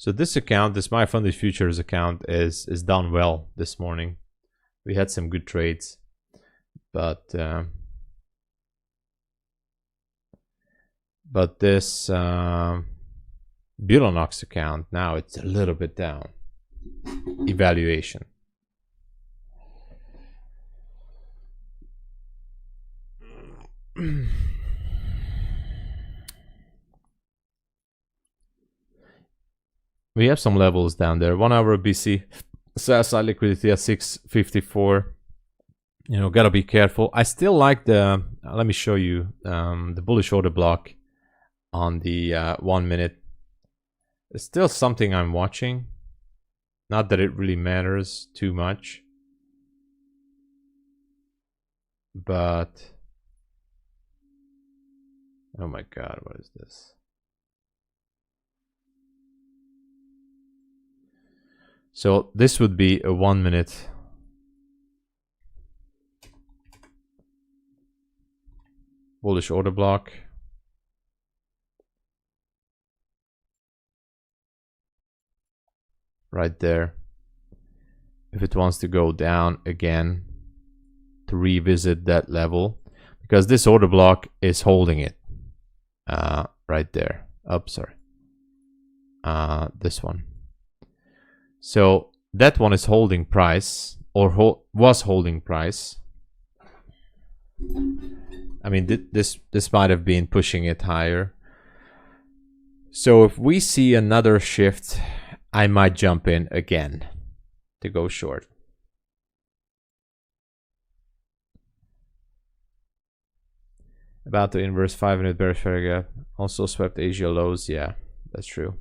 [SPEAKER 1] this account, this MyFundedFutures account, is done well this morning. We had some good trades, but this Bulenox account, now it's a little bit down. Evaluation. We have some levels down there. 1 hour BC, sell side liquidity at 654. Gotta be careful. I still like the, let me show you the bullish order block on the 1 minute. It's still something I'm watching. Not that it really matters too much. But, oh my God, what is this? So this would be a 1 minute. Bullish order block. Right there. If it wants to go down again to revisit that level, because this order block is holding it right there. Oh, sorry. This one. So that one is holding price, or was holding price. I mean, this might have been pushing it higher. So if we see another shift, I might jump in again to go short. About to inverse 5 minute bearish fair gap. Also swept Asia lows. Yeah, that's true.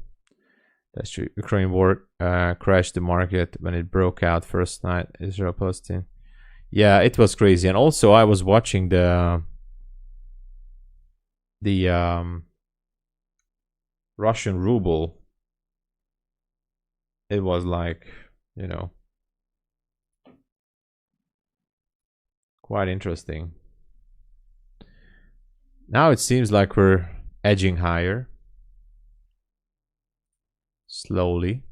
[SPEAKER 1] That's true. Ukraine war crashed the market when it broke out first night. Israel Palestine. Yeah, it was crazy. And also I was watching the Russian ruble. It was like, quite interesting. Now it seems like we're edging higher. Slowly.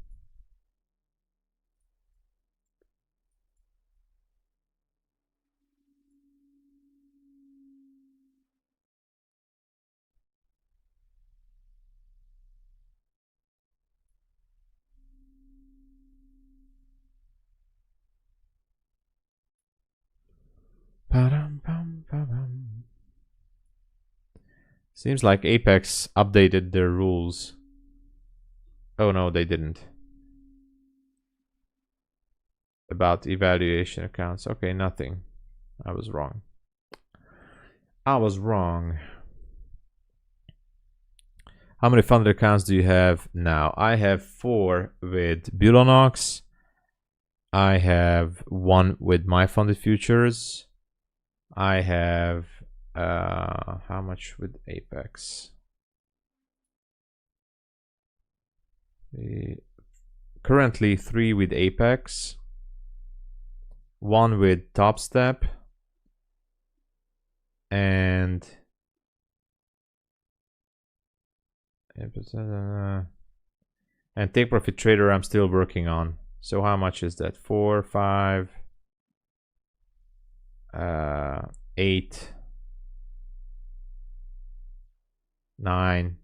[SPEAKER 1] Seems like Apex updated their rules. Oh no, they didn't. About evaluation accounts. Okay, nothing. I was wrong. I was wrong. How many funded accounts do you have now? I have 4 with Bulenox. I have 1 with MyFundedFutures. I have how much with Apex? Currently 3 with Apex, 1 with TopStep, and Take Profit Trader I'm still working on. So how much is that? 4, 5, 8, 9,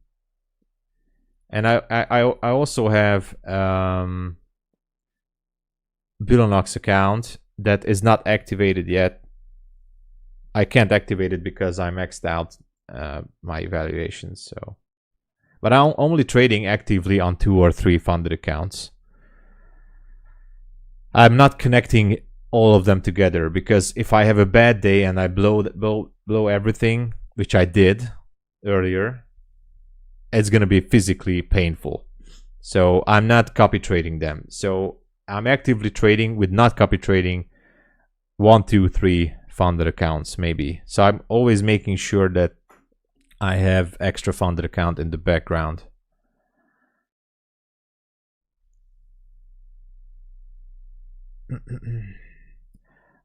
[SPEAKER 1] And I also have Bulenox account that is not activated yet. I can't activate it because I maxed out my evaluations. So, but I'm only trading actively on 2 or 3 funded accounts. I'm not connecting all of them together, because if I have a bad day and I blow everything, which I did earlier, it's going to be physically painful. So I'm not copy trading them. So I'm actively trading with not copy trading 1, 2, 3 funded accounts maybe. So I'm always making sure that I have extra funded account in the background.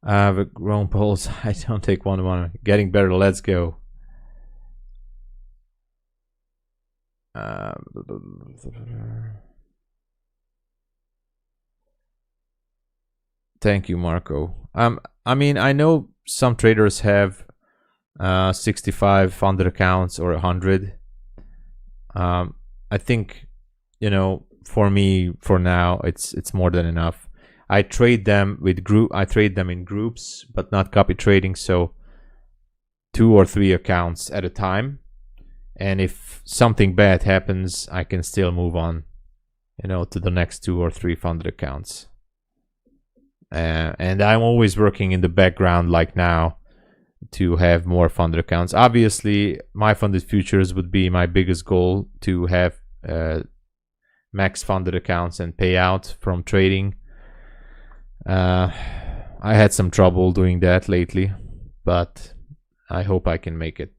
[SPEAKER 1] I have a grown pulse. I don't take 1-1. Getting better. Let's go. Thank you, Marco. I mean, I know some traders have 65 funded accounts or 100. I think, you know, for me, for now, it's more than enough. I trade them in groups, but not copy trading. So 2 or 3 accounts at a time. And if something bad happens, I can still move on, you know, to the next 2 or 3 funded accounts. And I'm always working in the background, like now, to have more funded accounts. Obviously, MyFundedFutures would be my biggest goal, to have max funded accounts and payout from trading. I had some trouble doing that lately, but I hope I can make it.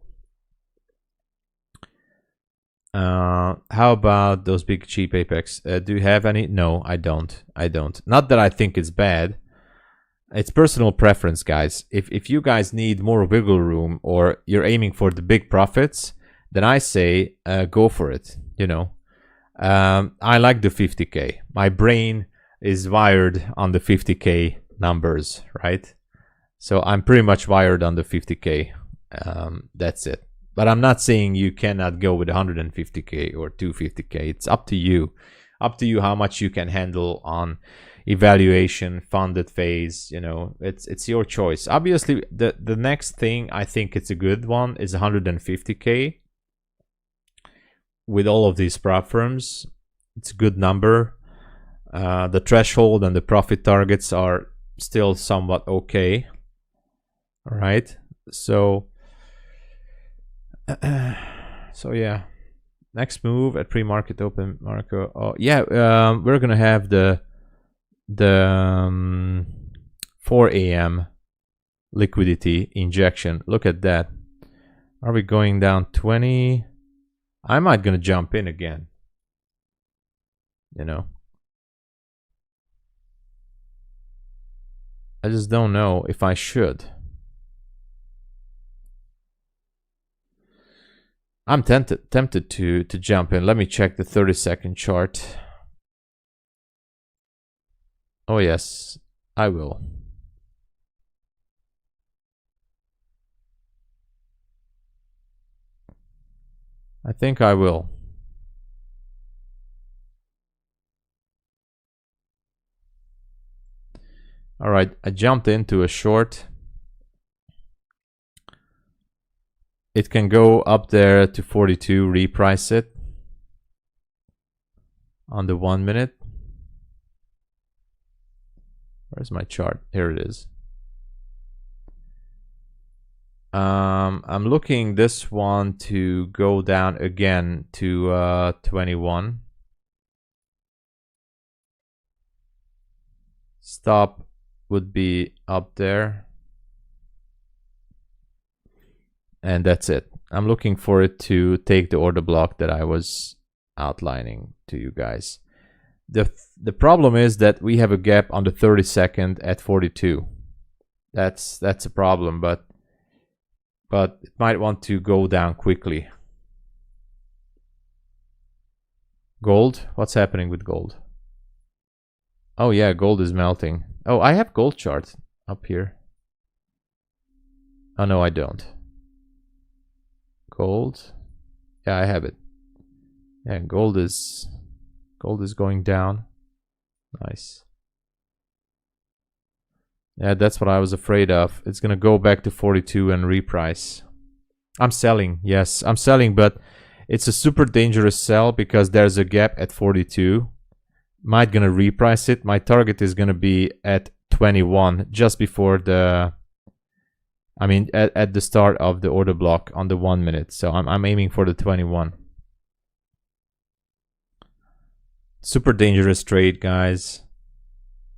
[SPEAKER 1] How about those big cheap Apex? Do you have any? No, I don't. Not that I think it's bad. It's personal preference, guys. If you guys need more wiggle room, or you're aiming for the big profits, then I say go for it. You know, I like the 50K. My brain is wired on the 50K numbers, right? So I'm pretty much wired on the 50K. That's it. But I'm not saying you cannot go with 150K or 250K. It's up to you. Up to you how much you can handle on evaluation, funded phase. You know, it's your choice. Obviously, the next thing I think it's a good one is 150K. With all of these prop firms, it's a good number. The threshold and the profit targets are still somewhat okay. All right, so yeah, next move at pre-market open, Marco. Oh yeah, we're gonna have the 4 a.m. liquidity injection. Look at that. Are we going down 20? I might gonna jump in again, you know. I just don't know if I should. I'm tempted to jump in. Let me check the 30-second chart. Oh yes, I will. I think I will. All right, I jumped into a short. It can go up there to 42, reprice it on the 1 minute. Where's my chart? Here it is. I'm looking this one to go down again to 21. Stop would be up there. And that's it. I'm looking for it to take the order block that I was outlining to you guys. The problem is that we have a gap on the 30-second at 42. That's a problem, but it might want to go down quickly. Gold? What's happening with gold? Oh yeah, gold is melting. Oh, I have gold chart up here. Oh no, I don't. Gold. Yeah, I have it. Yeah, gold is going down. Nice. Yeah, that's what I was afraid of. It's gonna go back to 42 and reprice. I'm selling. Yes, I'm selling, but it's a super dangerous sell because there's a gap at 42. Might gonna reprice it. My target is gonna be at 21, just before the, I mean, at the start of the order block on the 1 minute. So I'm aiming for the 21. Super dangerous trade, guys.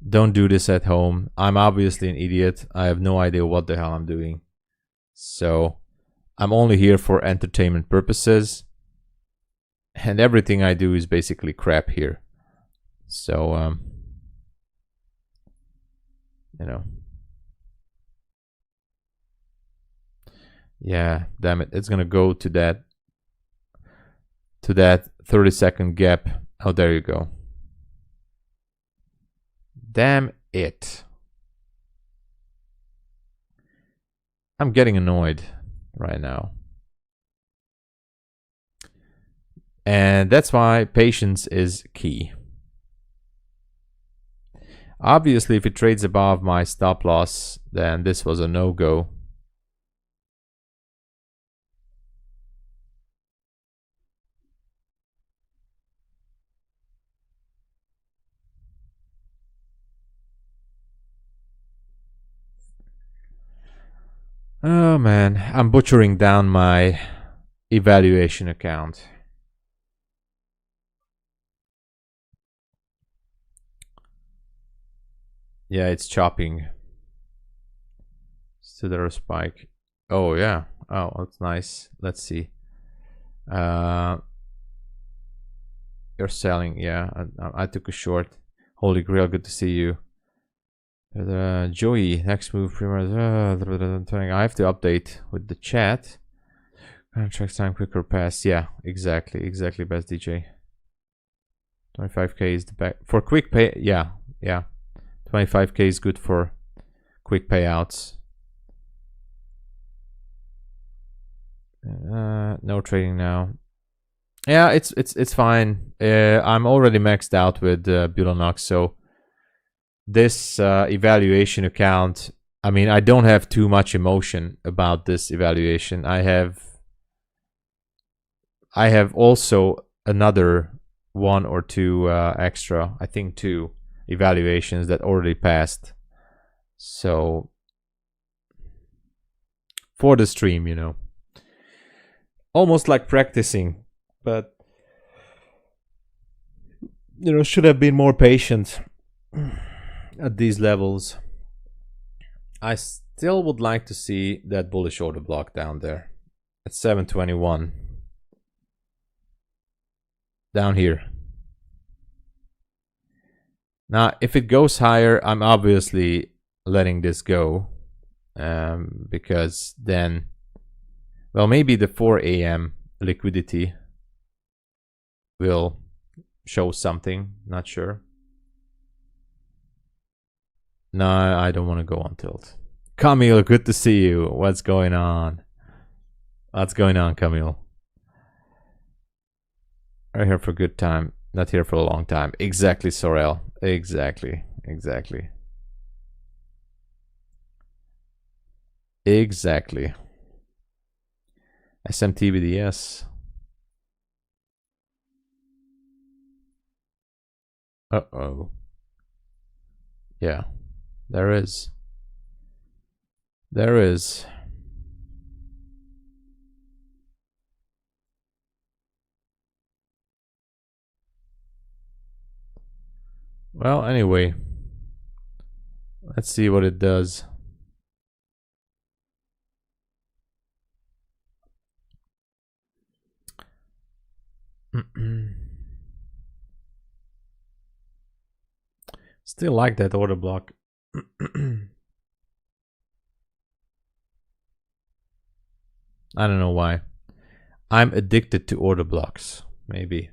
[SPEAKER 1] Don't do this at home. I'm obviously an idiot. I have no idea what the hell I'm doing. So I'm only here for entertainment purposes. And everything I do is basically crap here. So, you know. Yeah, damn it. It's gonna go to that 30-second gap. Oh, there you go. Damn it. I'm getting annoyed right now. And that's why patience is key. Obviously, if it trades above my stop loss, then this was a no-go. Oh man, I'm butchering down my evaluation account. Yeah, it's chopping. So there a spike. Oh yeah. Oh, that's nice. Let's see. You're selling. Yeah, I took a short. Holy Grail, good to see you. Joey, next move. I have to update with the chat. Contract time quicker pass. Yeah, exactly, best DJ. 25k is the back for quick pay. Yeah. 25k is good for quick payouts. No trading now. Yeah, it's fine. I'm already maxed out with Bulenox, so this evaluation account, I mean, I don't have too much emotion about this evaluation. I have also another 1 or 2 extra, I think 2 evaluations that already passed. So for the stream, you know, almost like practicing, but you know, should have been more patient at these levels. I still would like to see that bullish order block down there at 721. Down here. Now, if it goes higher, I'm obviously letting this go, because then, well, maybe the 4 a.m. liquidity will show something. Not sure. No, I don't want to go on tilt. Camille, good to see you. What's going on? What's going on, Camille? I'm here for a good time, not here for a long time. Exactly, Sorel. Exactly. SMT BDS. Uh-oh. Yeah, there is. Well, anyway, let's see what it does. Still like that order block. I don't know why. I'm addicted to order blocks. Maybe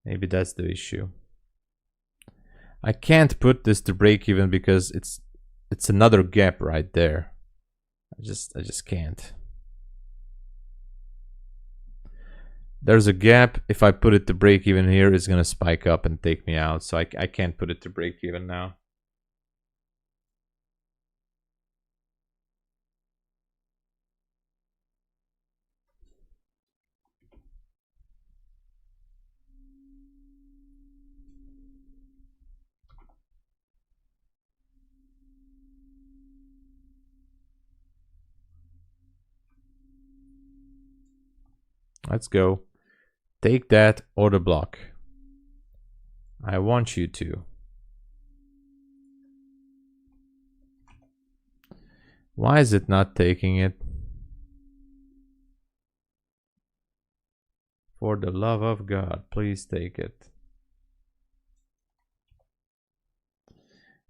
[SPEAKER 1] that's the issue. I can't put this to break even because it's another gap right there. I just can't. There's a gap. If I put it to break even here, it's gonna spike up and take me out. So I can't put it to break even now. Let's go. Take that order block. I want you to. Why is it not taking it? For the love of God, please take it.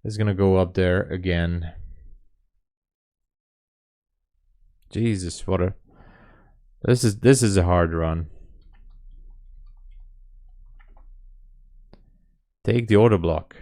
[SPEAKER 1] It's gonna go up there again. Jesus, what a... This is a hard run. Take the order block.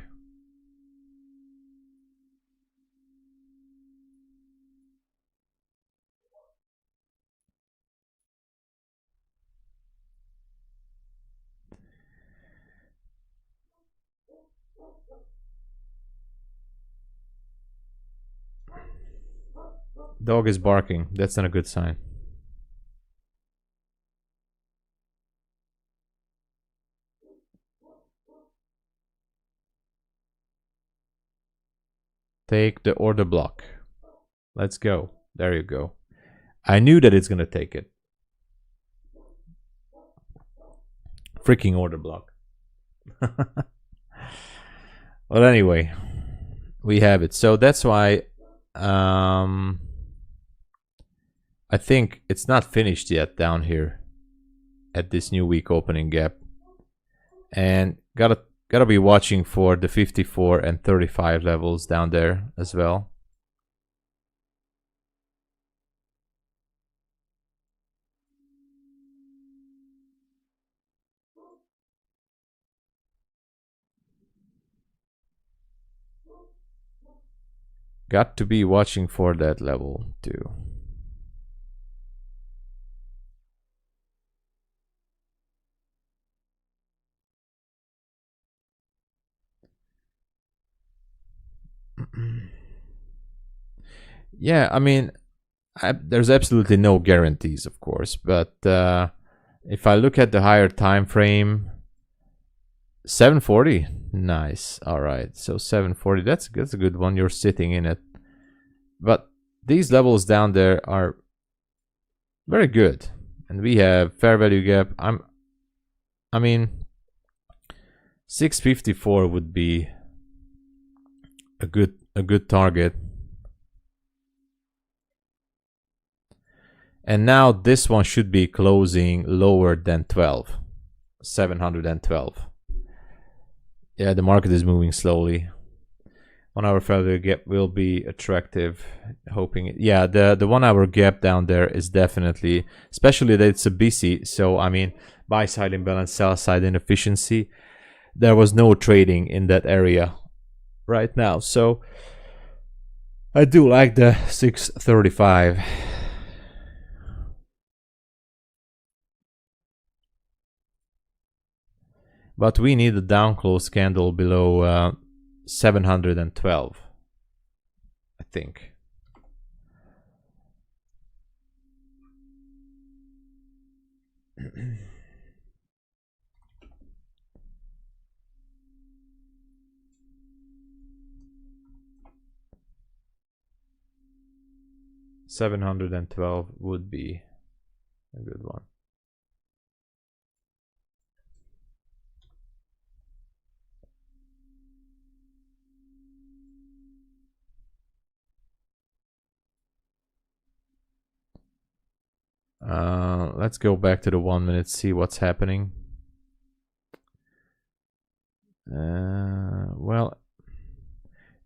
[SPEAKER 1] Dog is barking. That's not a good sign. Take the order block. Let's go. There you go. I knew that it's gonna take it. Freaking order block. Well, anyway, we have it. So that's why I think it's not finished yet down here at this new week opening gap, and gotta be watching for the 54 and 35 levels down there as well. Got to be watching for that level too. Yeah, I mean, there's absolutely no guarantees, of course, but if I look at the higher time frame, 740, nice. All right, so 740, that's a good one. You're sitting in it, but these levels down there are very good, and we have fair value gap. I mean, 654 would be a good target. And now this one should be closing lower than 12, 712. Yeah, the market is moving slowly. 1 hour fair value gap will be attractive. Hoping it, yeah, the 1 hour gap down there is definitely, especially that it's a BC. So I mean, buy side imbalance, sell side inefficiency. There was no trading in that area right now. So I do like the 635. But we need a down close candle below 712, I think. $712 would be a good one. Let's go back to the 1 minute, see what's happening. Well,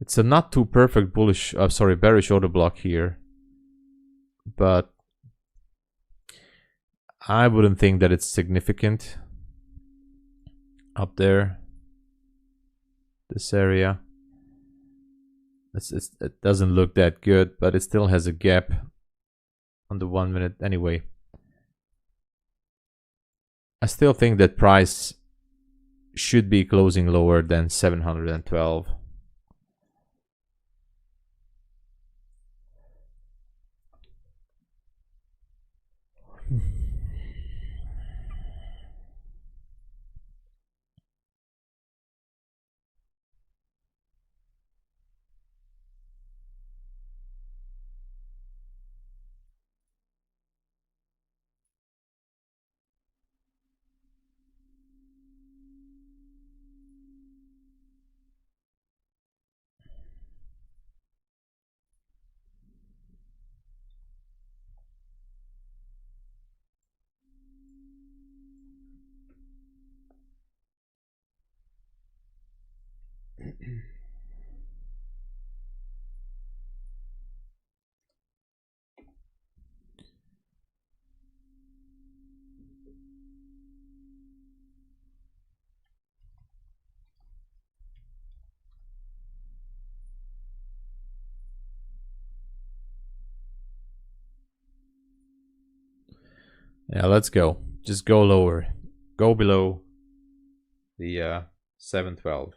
[SPEAKER 1] it's a not too perfect bullish, sorry, bearish order block here, but I wouldn't think that it's significant up there. This area, it doesn't look that good, but it still has a gap on the 1 minute anyway. I still think that price should be closing lower than 712. Yeah, let's go. Just go lower. Go below the 712.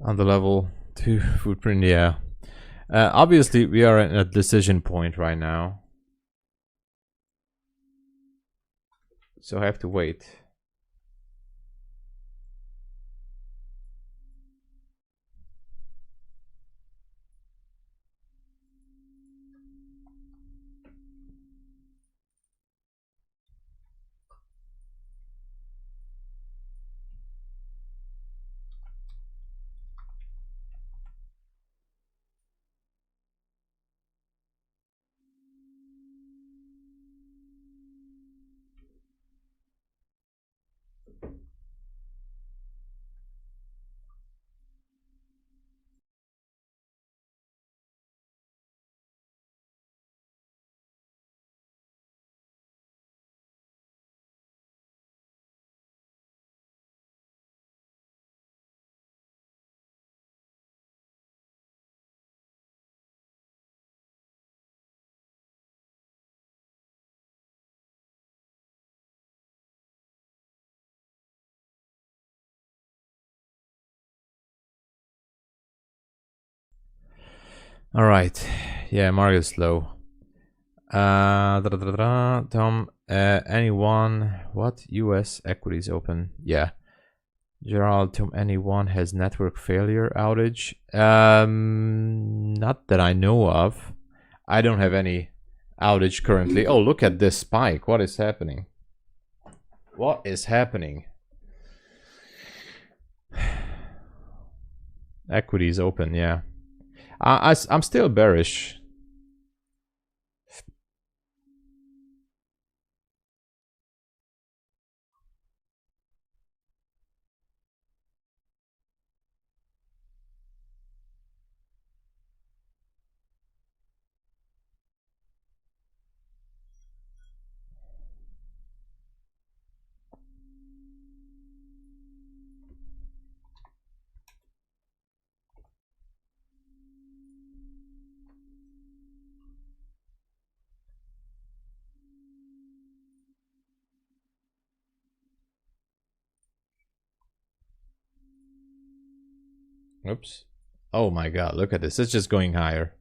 [SPEAKER 1] On the level 2 footprint, yeah. Obviously, we are at a decision point right now. So I have to wait. All right. Yeah, Mario's slow. Tom, anyone? What? US equities open? Yeah. Gerald, Tom, anyone has network failure outage? Not that I know of. I don't have any outage currently. Oh, look at this spike. What is happening? What is happening? Equities open, yeah. I'm still bearish. Oops. Oh my god, look at this. It's just going higher.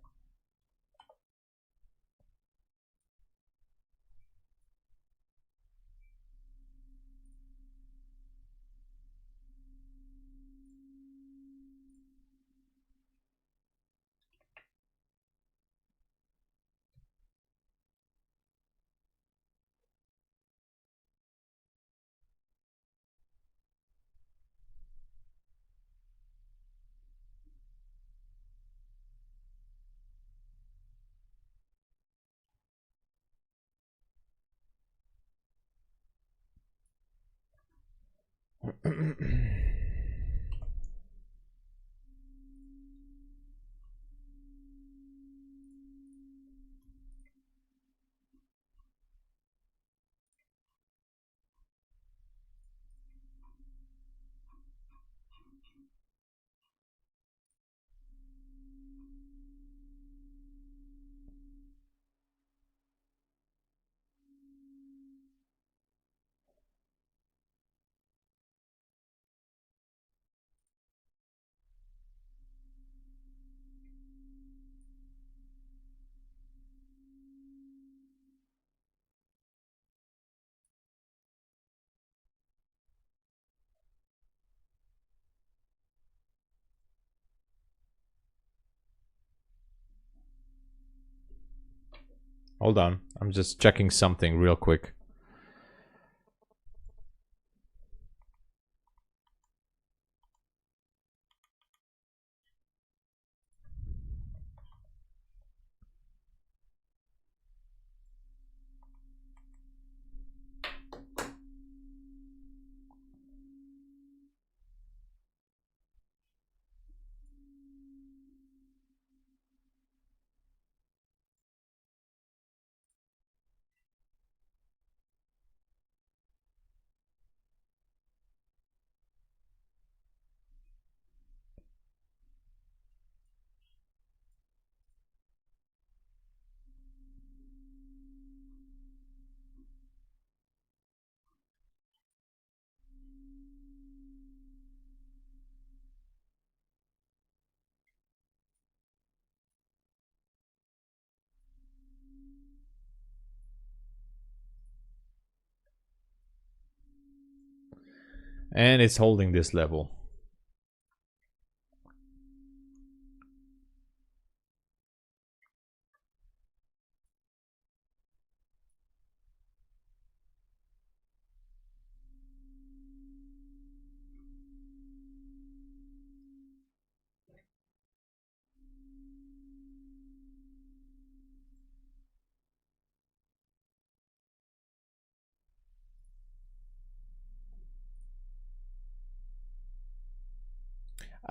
[SPEAKER 1] Hold on, I'm just checking something real quick. And it's holding this level.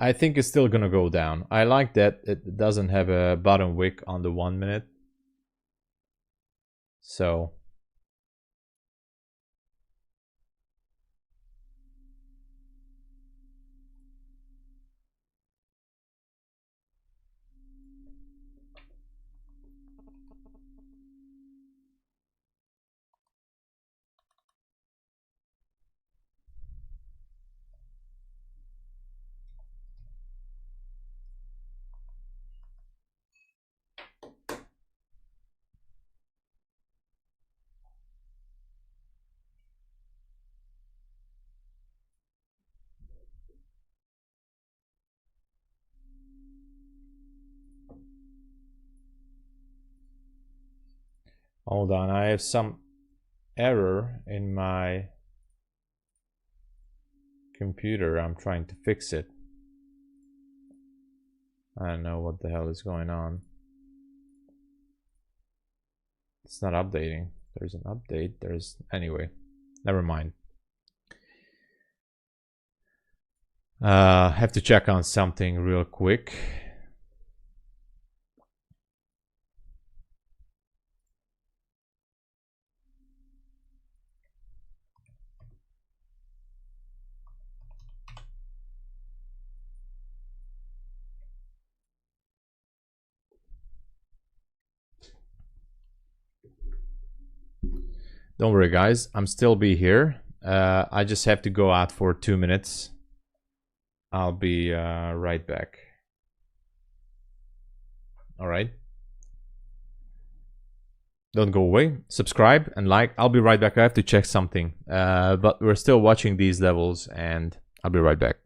[SPEAKER 1] I think it's still gonna go down. I like that it doesn't have a bottom wick on the 1 minute. So hold on, I have some error in my computer. I'm trying to fix it. I don't know what the hell is going on. It's not updating. There's an update. Anyway, never mind. Have to check on something real quick. Don't worry, guys. I'm still be here. I just have to go out for 2 minutes. I'll be right back. All right. Don't go away. Subscribe and like. I'll be right back. I have to check something. But we're still watching these levels, and I'll be right back.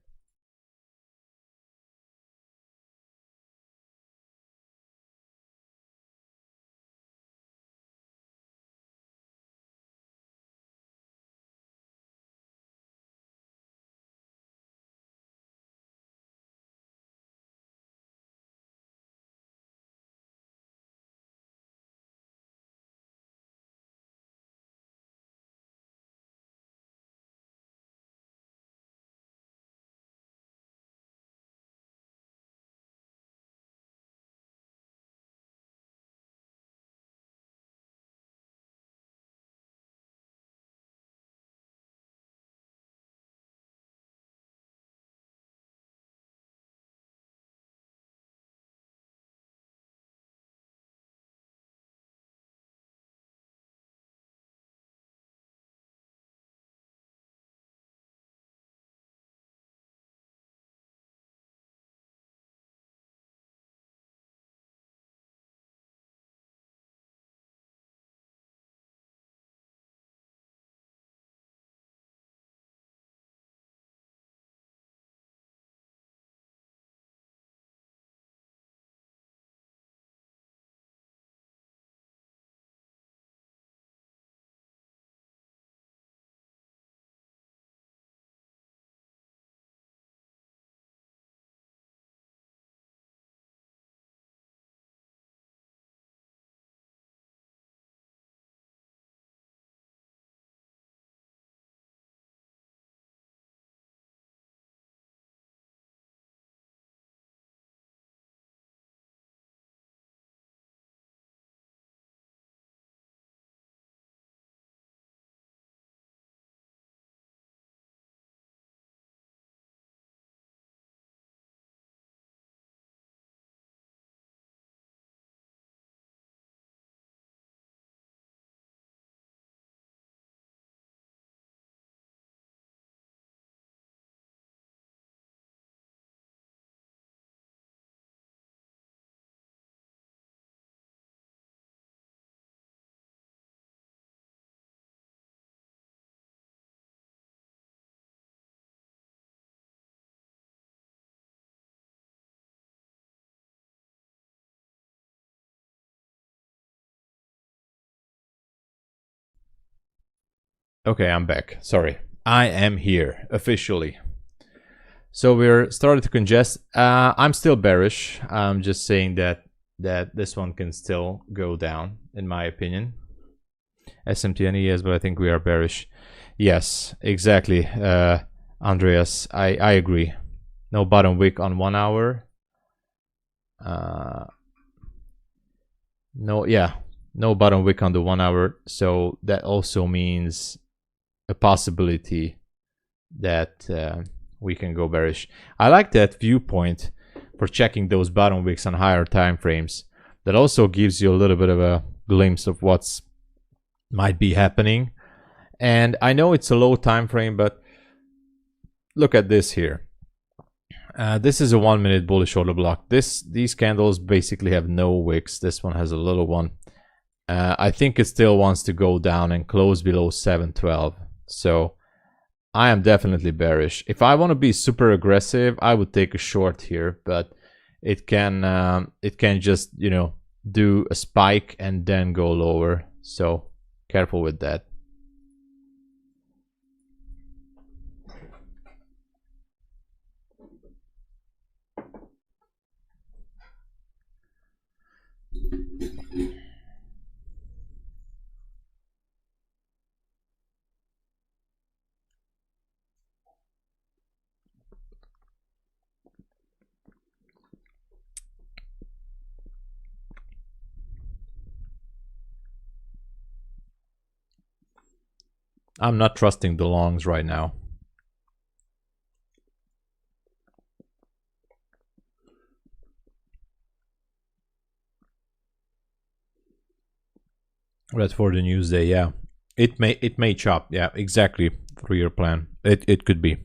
[SPEAKER 1] Okay, I'm back. Sorry. I am here officially. So we're starting to congest. I'm still bearish. I'm just saying that this one can still go down, in my opinion. SMT and ES, but I think we are bearish. Yes, exactly. Andreas, I agree. No bottom wick on 1 hour. No bottom wick on the 1 hour. So that also means a possibility that we can go bearish. I like that viewpoint for checking those bottom wicks on higher time frames. That also gives you a little bit of a glimpse of what's might be happening. And I know it's a low time frame, but look at this here. This is a 1 minute bullish order block. These candles basically have no wicks. This one has a little one. I think it still wants to go down and close below 712. So I am definitely bearish. If I want to be super aggressive, I would take a short here, but it can just, you know, do a spike and then go lower. So careful with that. I'm not trusting the longs right now. That's for the news day, yeah. It may chop, yeah, exactly. 3-year plan. It could be.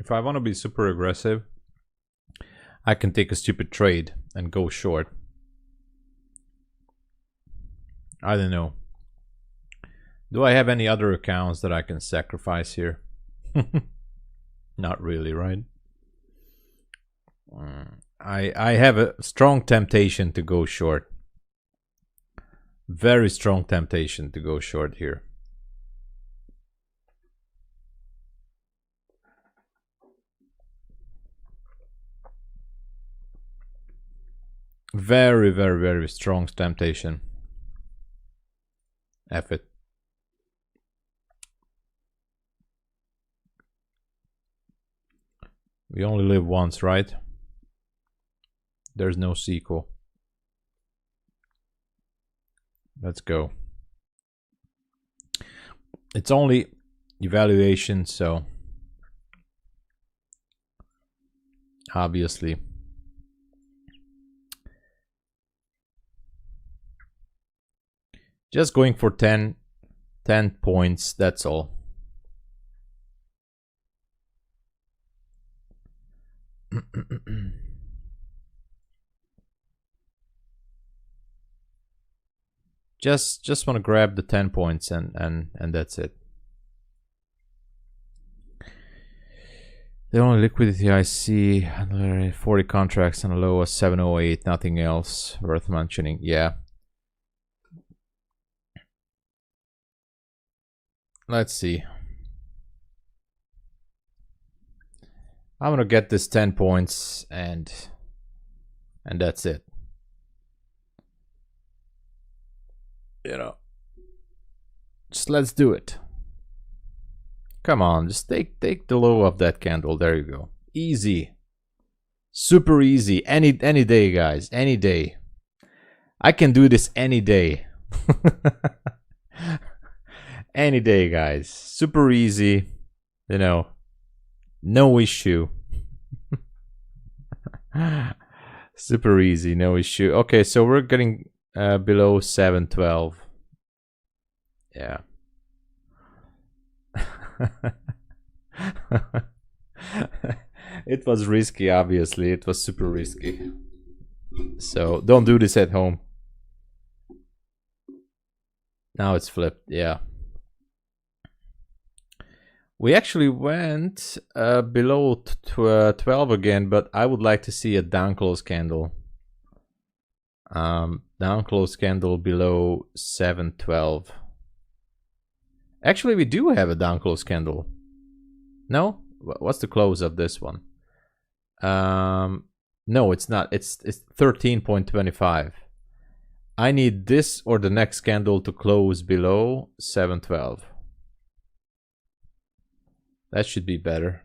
[SPEAKER 1] If I want to be super aggressive, I can take a stupid trade and go short. I don't know. Do I have any other accounts that I can sacrifice here? Not really, right? I have a strong temptation to go short. Very strong temptation to go short here. Very, very, very strong temptation. F it. We only live once, right? There's no sequel. Let's go. It's only evaluation, so obviously. Just going for 10 points, that's all. just want to grab the 10 points and that's it. The only liquidity I see, 40 contracts on a low of 708, nothing else worth mentioning. Yeah. Let's see. I'm gonna get this 10 points and that's it. You know, just let's do it. Come on, just take the low of that candle. There you go. Easy. Super easy. Any day, guys. Any day. I can do this any day. Any day, guys. Super easy. You know, no issue. Super easy, no issue. Okay, so we're getting below 712. Yeah. It was risky, obviously. It was super risky. So don't do this at home. Now it's flipped, yeah. We actually went below 12 again, but I would like to see a down close candle. Down close candle below 712. Actually, we do have a down close candle. No? What's the close of this one? No, it's not. It's 13.25. I need this or the next candle to close below 712. That should be better.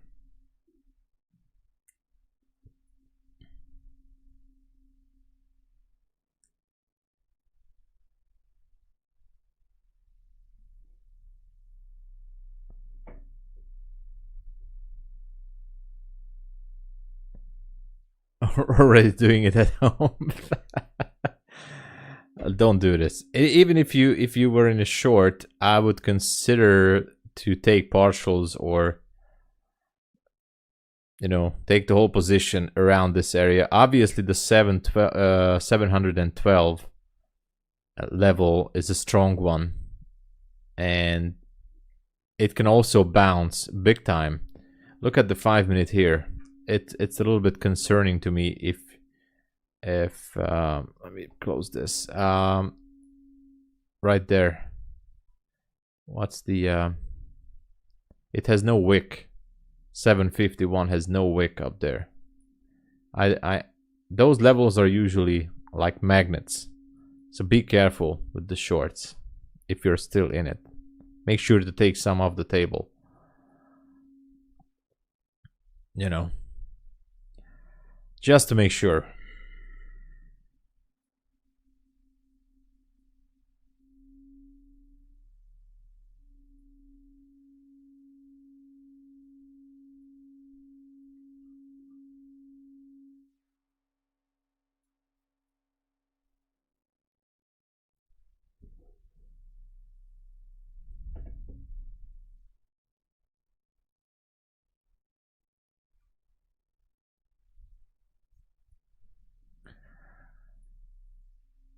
[SPEAKER 1] Already doing it at home. Don't do this. Even if you were in a short, I would consider to take partials or, you know, take the whole position around this area. Obviously, the 712 level is a strong one, and it can also bounce big time. Look at the 5 minute here. It's a little bit concerning to me if let me close this. Right there. What's the it has no wick. 751 has no wick up there. Those levels are usually like magnets. So be careful with the shorts if you're still in it. Make sure to take some off the table. You know, just to make sure.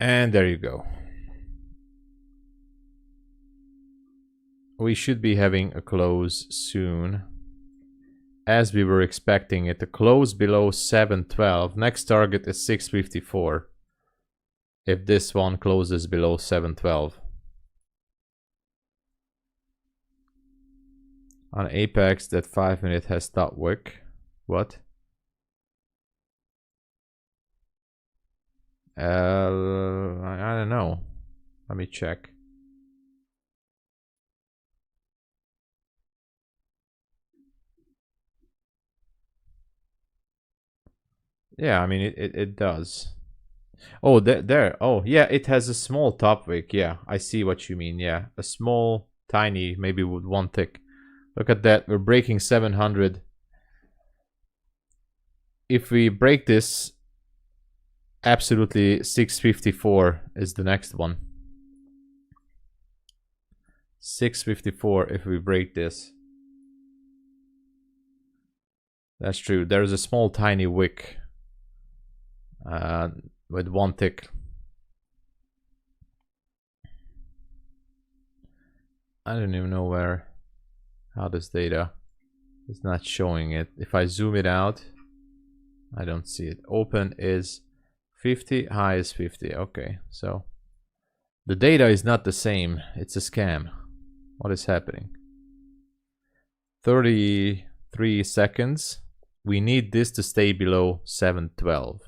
[SPEAKER 1] And there you go. We should be having a close soon, as we were expecting it. A close below 712. Next target is 654. If this one closes below 712. On Apex, that 5 minute has stopped wick. What? I don't know. Let me check. Yeah, I mean, it does. Oh, there. Oh, yeah, it has a small top wick. Yeah, I see what you mean. Yeah, a small, tiny, maybe with one tick. Look at that. We're breaking 700. If we break this, absolutely 654 is the next one. 654 if we break this. That's true. There's a small, tiny wick with one tick. I don't even know how this data is not showing it. If I zoom it out, I don't see it. Open is 50, high is 50. Okay, so the data is not the same. It's a scam. What is happening? 33 seconds. We need this to stay below 712.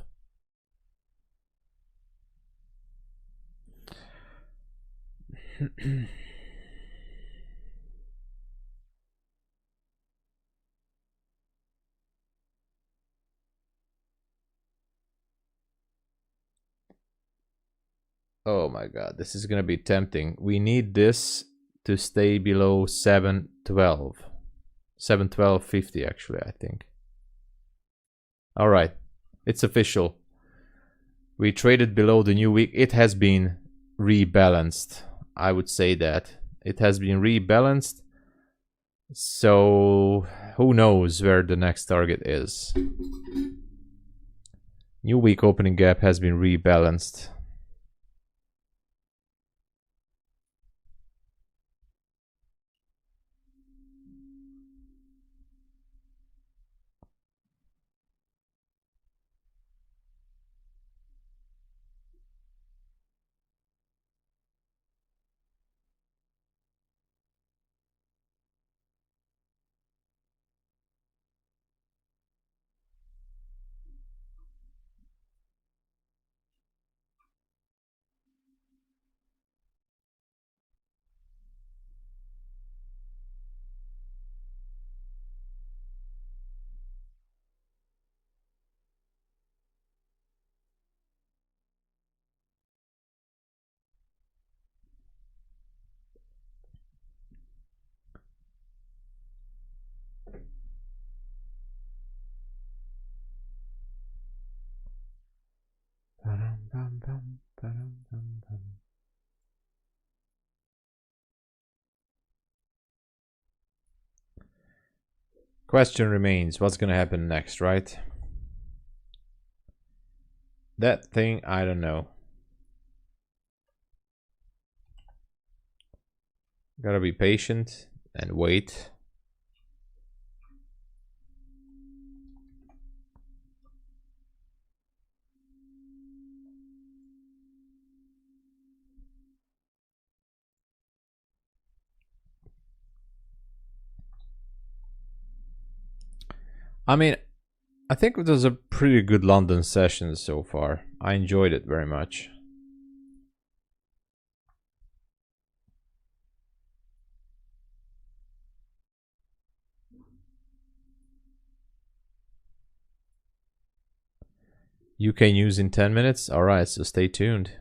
[SPEAKER 1] Oh my god, this is gonna be tempting. We need this to stay below 712. 712.50 actually, I think. Alright, it's official. We traded below the new week. It has been rebalanced. I would say that. It has been rebalanced. So who knows where the next target is. New week opening gap has been rebalanced. Question remains, what's gonna happen next, right? That thing, I don't know. Gotta be patient and wait. I mean, I think it was a pretty good London session so far. I enjoyed it very much. UK news in 10 minutes? Alright, so stay tuned.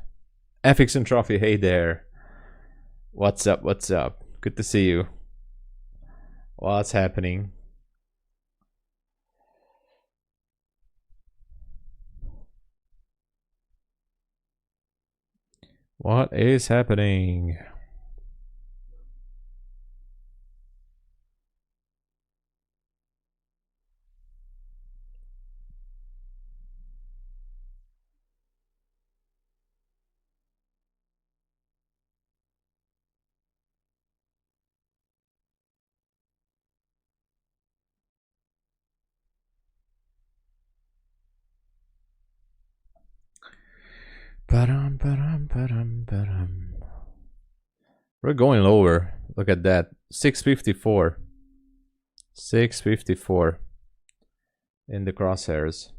[SPEAKER 1] FX and Trophy, hey there. What's up, what's up? Good to see you. What's happening? What is happening? We're going lower. Look at that. 654. 654 in the crosshairs.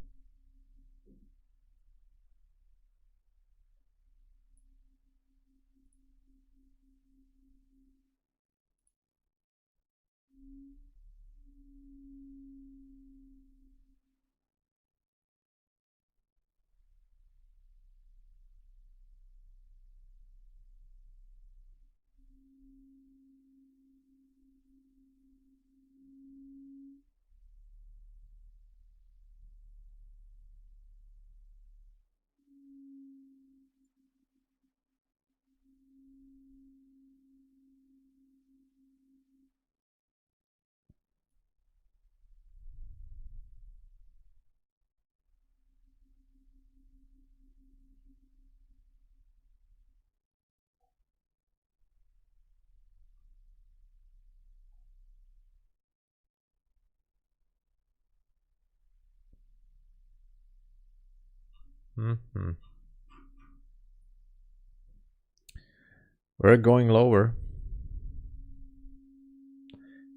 [SPEAKER 1] We're going lower.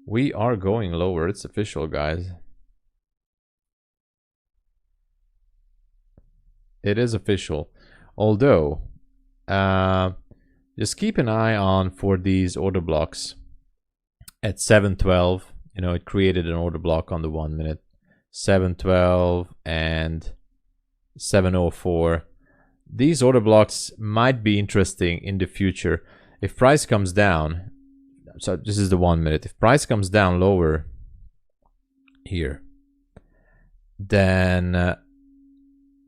[SPEAKER 1] We are going lower. It's official, guys. It is official. Although, just keep an eye on for these order blocks. At 712, you know, it created an order block on the 1 minute. 712 and 704. These order blocks might be interesting in the future. If price comes down, so this is the 1 minute. If price comes down lower here, then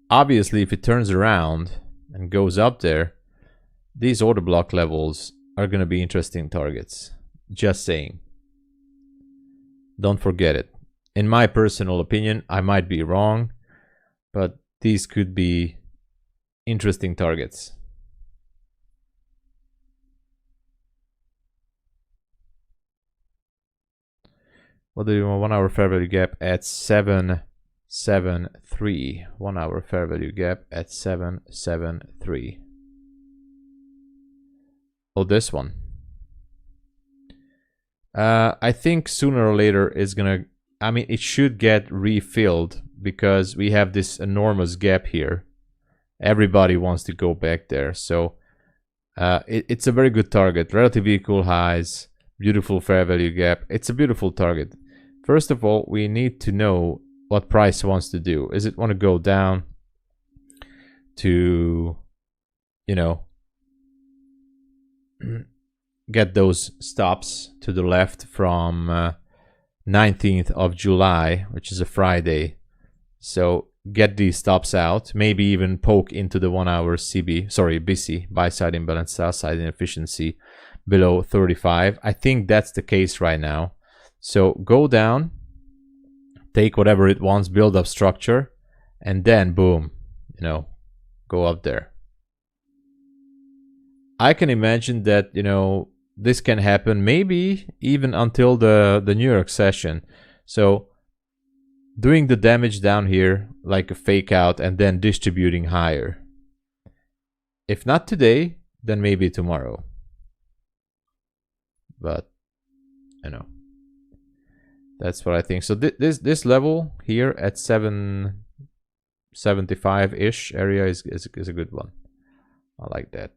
[SPEAKER 1] obviously if it turns around and goes up there, these order block levels are going to be interesting targets. Just saying. Don't forget it. In my personal opinion, I might be wrong, but these could be interesting targets. What do you want? 1 hour fair value gap at 773. 1 hour fair value gap at 773. Oh, this one. I think sooner or later it's gonna, I mean, it should get refilled because we have this enormous gap here. Everybody wants to go back there. So it's a very good target. Relative equal highs, beautiful fair value gap. It's a beautiful target. First of all, we need to know what price wants to do. Is it want to go down to, you know, get those stops to the left from 19th of July, which is a Friday. So get these stops out, maybe even poke into the 1 hour BC, buy side imbalance, sell side inefficiency below 35. I think that's the case right now. So go down, take whatever it wants, build up structure, and then boom, you know, go up there. I can imagine that, you know, this can happen maybe even until the New York session. So doing the damage down here like a fake out and then distributing higher. If not today, then maybe tomorrow. But, you know, that's what I think. So this level here at 775-ish area is a good one. I like that.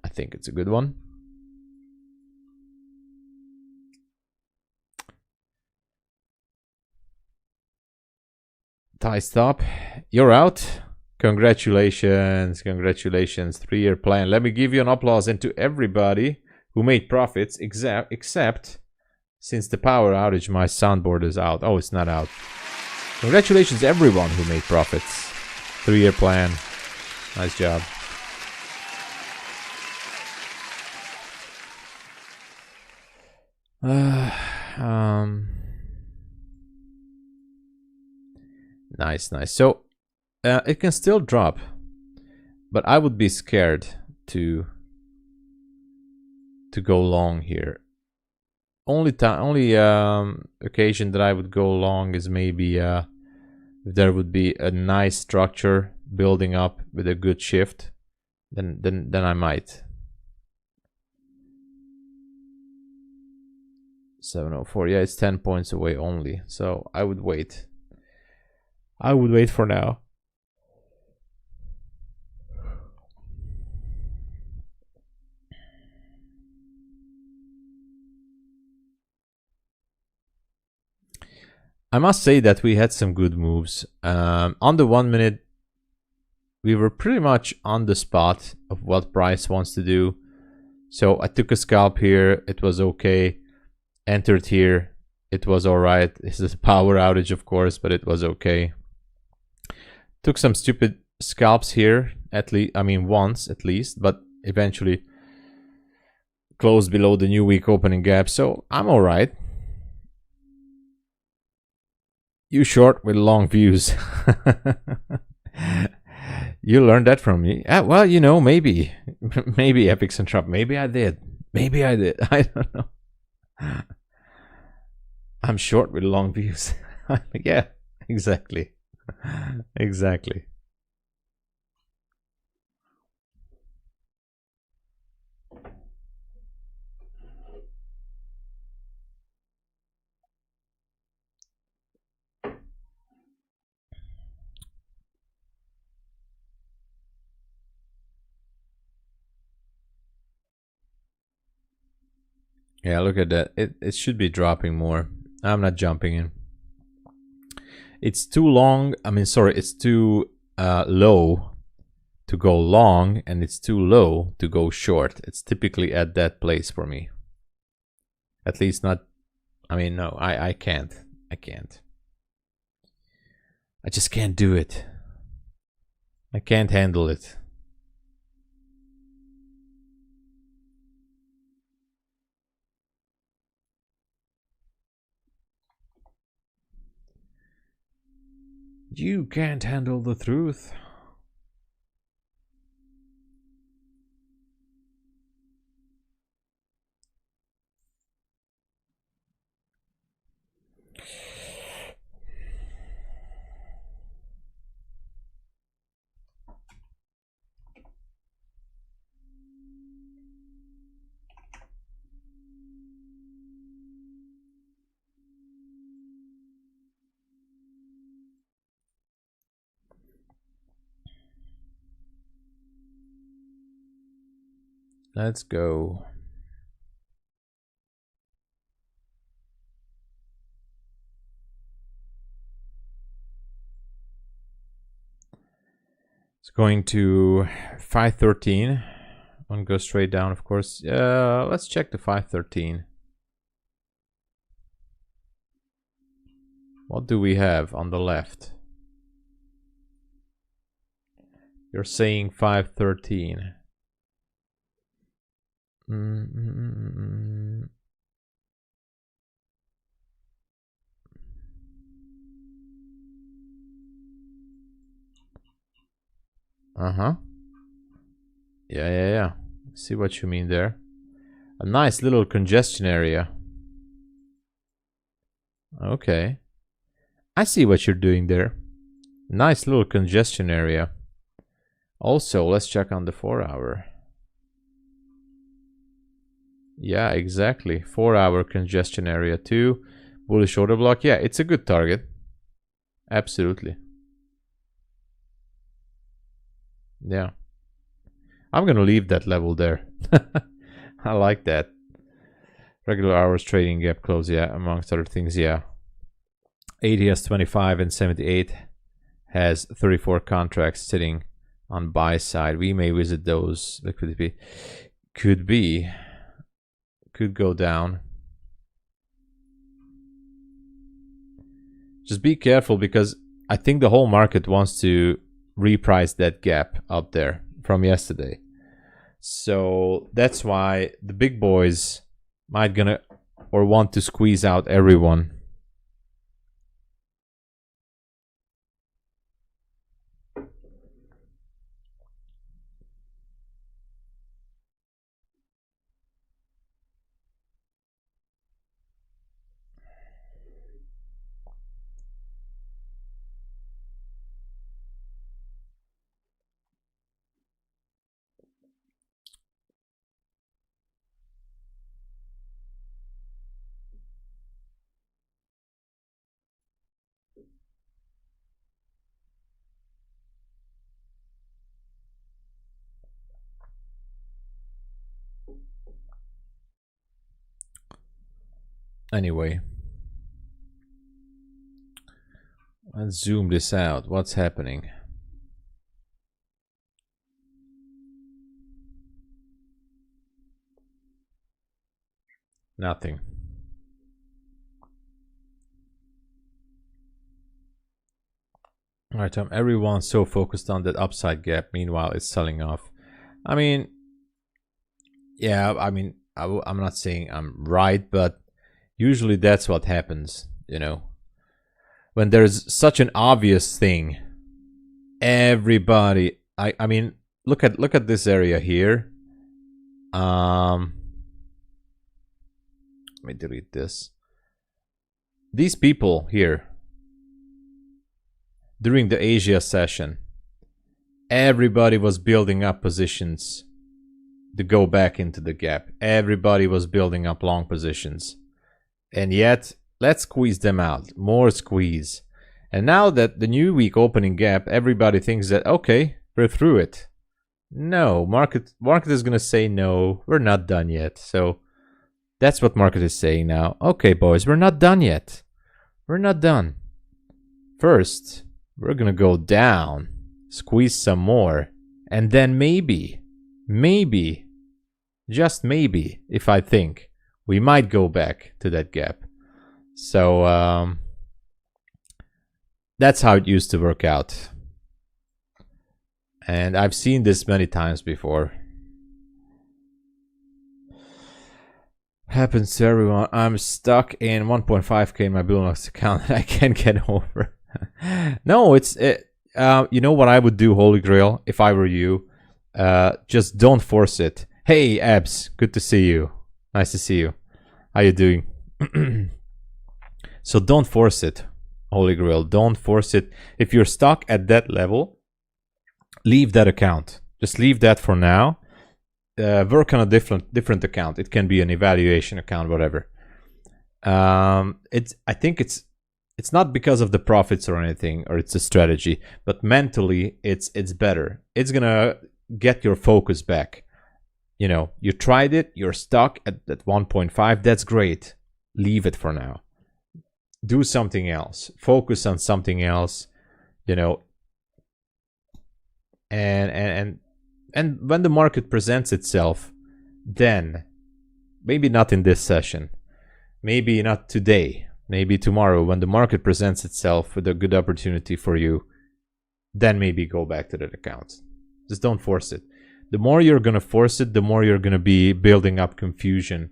[SPEAKER 1] I think it's a good one. Tie stop. You're out. Congratulations. Congratulations. 3-year plan. Let me give you an applause and to everybody who made profits, except since the power outage, my soundboard is out. Oh, it's not out. Congratulations everyone who made profits. 3-year plan. Nice job. Nice. So it can still drop, but I would be scared to go long here. Only occasion that I would go long is maybe if there would be a nice structure building up with a good shift, then I might. 704. Yeah, it's 10 points away only. So I would wait. I would wait for now. I must say that we had some good moves. On the 1 minute, we were pretty much on the spot of what price wants to do. So I took a scalp here. It was okay. Entered here. It was all right. This is a power outage, of course, but it was okay. Took some stupid scalps here, at least. I mean, once at least, but eventually closed below the new week opening gap. So I'm all right. You short with long views. You learned that from me. Well, you know, maybe Epics and Trump. Maybe I did. I don't know. I'm short with long views. Yeah, exactly. Exactly. Yeah, look at that. It should be dropping more. I'm not jumping in. It's too long. I mean, sorry, it's too low to go long, and it's too low to go short. It's typically at that place for me. At least not. I mean, no, I can't. I can't. I just can't do it. I can't handle it. You can't handle the truth. Let's go. It's going to 513. One goes straight down, of course. Let's check the 513. What do we have on the left? You're saying 513. Uh-huh. Yeah. See what you mean there. A nice little congestion area. Okay. I see what you're doing there. Nice little congestion area. Also, let's check on the 4-hour. Yeah, exactly. 4-hour congestion area too. Bullish order block. Yeah, it's a good target. Absolutely. Yeah. I'm gonna leave that level there. I like that. Regular hours trading gap close, yeah, amongst other things, yeah. 80 has 25 and 78 has 34 contracts sitting on buy side. We may visit those. Liquidity could go down. Just be careful, because I think the whole market wants to reprice that gap up there from yesterday. So that's why the big boys might gonna or want to squeeze out everyone. Anyway, let's zoom this out. What's happening? Nothing. All right, Tom. Everyone's so focused on that upside gap. Meanwhile, it's selling off. I mean, yeah. I mean, I'm not saying I'm right, but usually that's what happens. You know, when there's such an obvious thing, everybody. I mean, look at this area here. Let me delete this. These people here, during the Asia session, everybody was building up positions to go back into the gap. Everybody was building up long positions. And yet, let's squeeze them out. More squeeze. And now that the new week opening gap, everybody thinks that, okay, we're through it. No, market is going to say no, we're not done yet. So that's what market is saying now. Okay, boys, we're not done yet. We're not done. First, we're going to go down, squeeze some more, and then maybe, just maybe, if I think, we might go back to that gap. So that's how it used to work out. And I've seen this many times before. Happens to everyone. I'm stuck in 1.5k in my Bulenox account that I can't get over. No, it's you know what I would do, Holy Grail, if I were you? Just don't force it. Hey, Abs, good to see you. Nice to see you. How you doing? So don't force it, Holy Grail. Don't force it. If you're stuck at that level, leave that account. Just leave that for now. Work on a different account. It can be an evaluation account, whatever. I think it's not because of the profits or anything, or it's a strategy, but mentally it's better. It's gonna get your focus back. You know, you tried it, you're stuck at 1.5. That's great. Leave it for now. Do something else. Focus on something else. You know. And when the market presents itself, then maybe not in this session, maybe not today, maybe tomorrow, when the market presents itself with a good opportunity for you, then maybe go back to that account. Just don't force it. The more you're going to force it, the more you're going to be building up confusion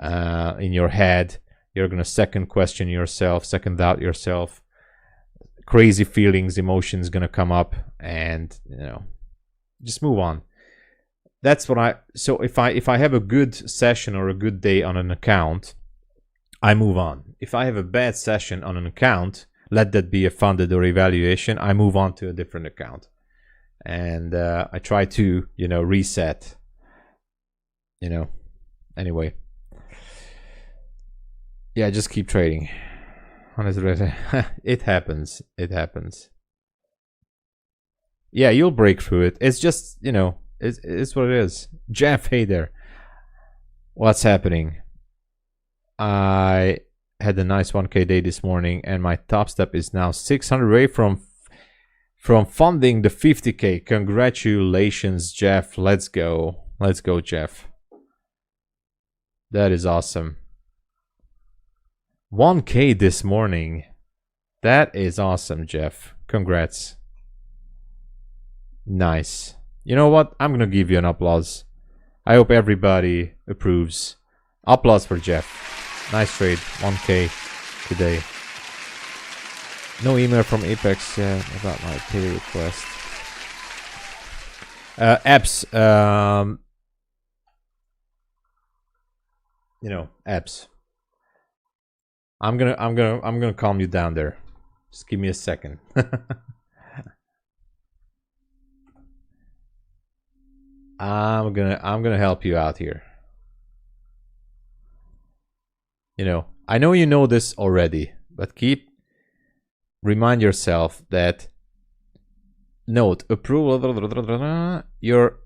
[SPEAKER 1] in your head. You're going to second question yourself, second doubt yourself. Crazy feelings, emotions going to come up, and you know, just move on. That's what so if I have a good session or a good day on an account, I move on. If I have a bad session on an account, let that be a funded or evaluation, I move on to a different account. And I try to, you know, reset. You know, anyway. Yeah, just keep trading. Honestly, it happens. It happens. Yeah, you'll break through it. It's just, you know, it's what it is. Jeff, hey there. What's happening? I had a nice 1K day this morning, and my TopStep is now 600 away from funding the 50K. Congratulations, Jeff. Let's go. Let's go, Jeff. That is awesome. 1K this morning. That is awesome, Jeff. Congrats. Nice. You know what? I'm gonna give you an applause. I hope everybody approves. Applause for Jeff. Nice trade. 1K today. No email from Apex about my pay request. Apps. You know, apps. I'm gonna calm you down there. Just give me a second. I'm gonna help you out here. You know, I know you know this already, but remind yourself that note approval. Your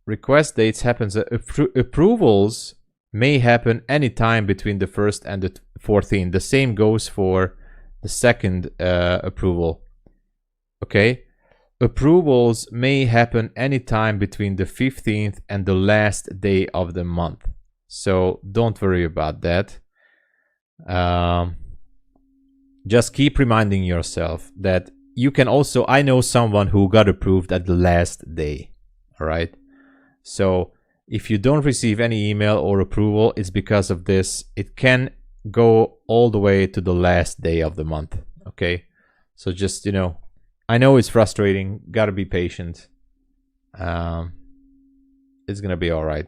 [SPEAKER 1] request dates happens. Approvals may happen anytime between the 1st and the 14th. The same goes for the second approval. Okay, approvals may happen anytime between the 15th and the last day of the month. So don't worry about that. Just keep reminding yourself that you can also, I know someone who got approved at the last day. All right. So if you don't receive any email or approval, it's because of this. It can go all the way to the last day of the month. Okay. So just, you know, I know it's frustrating. Gotta be patient. It's gonna be all right.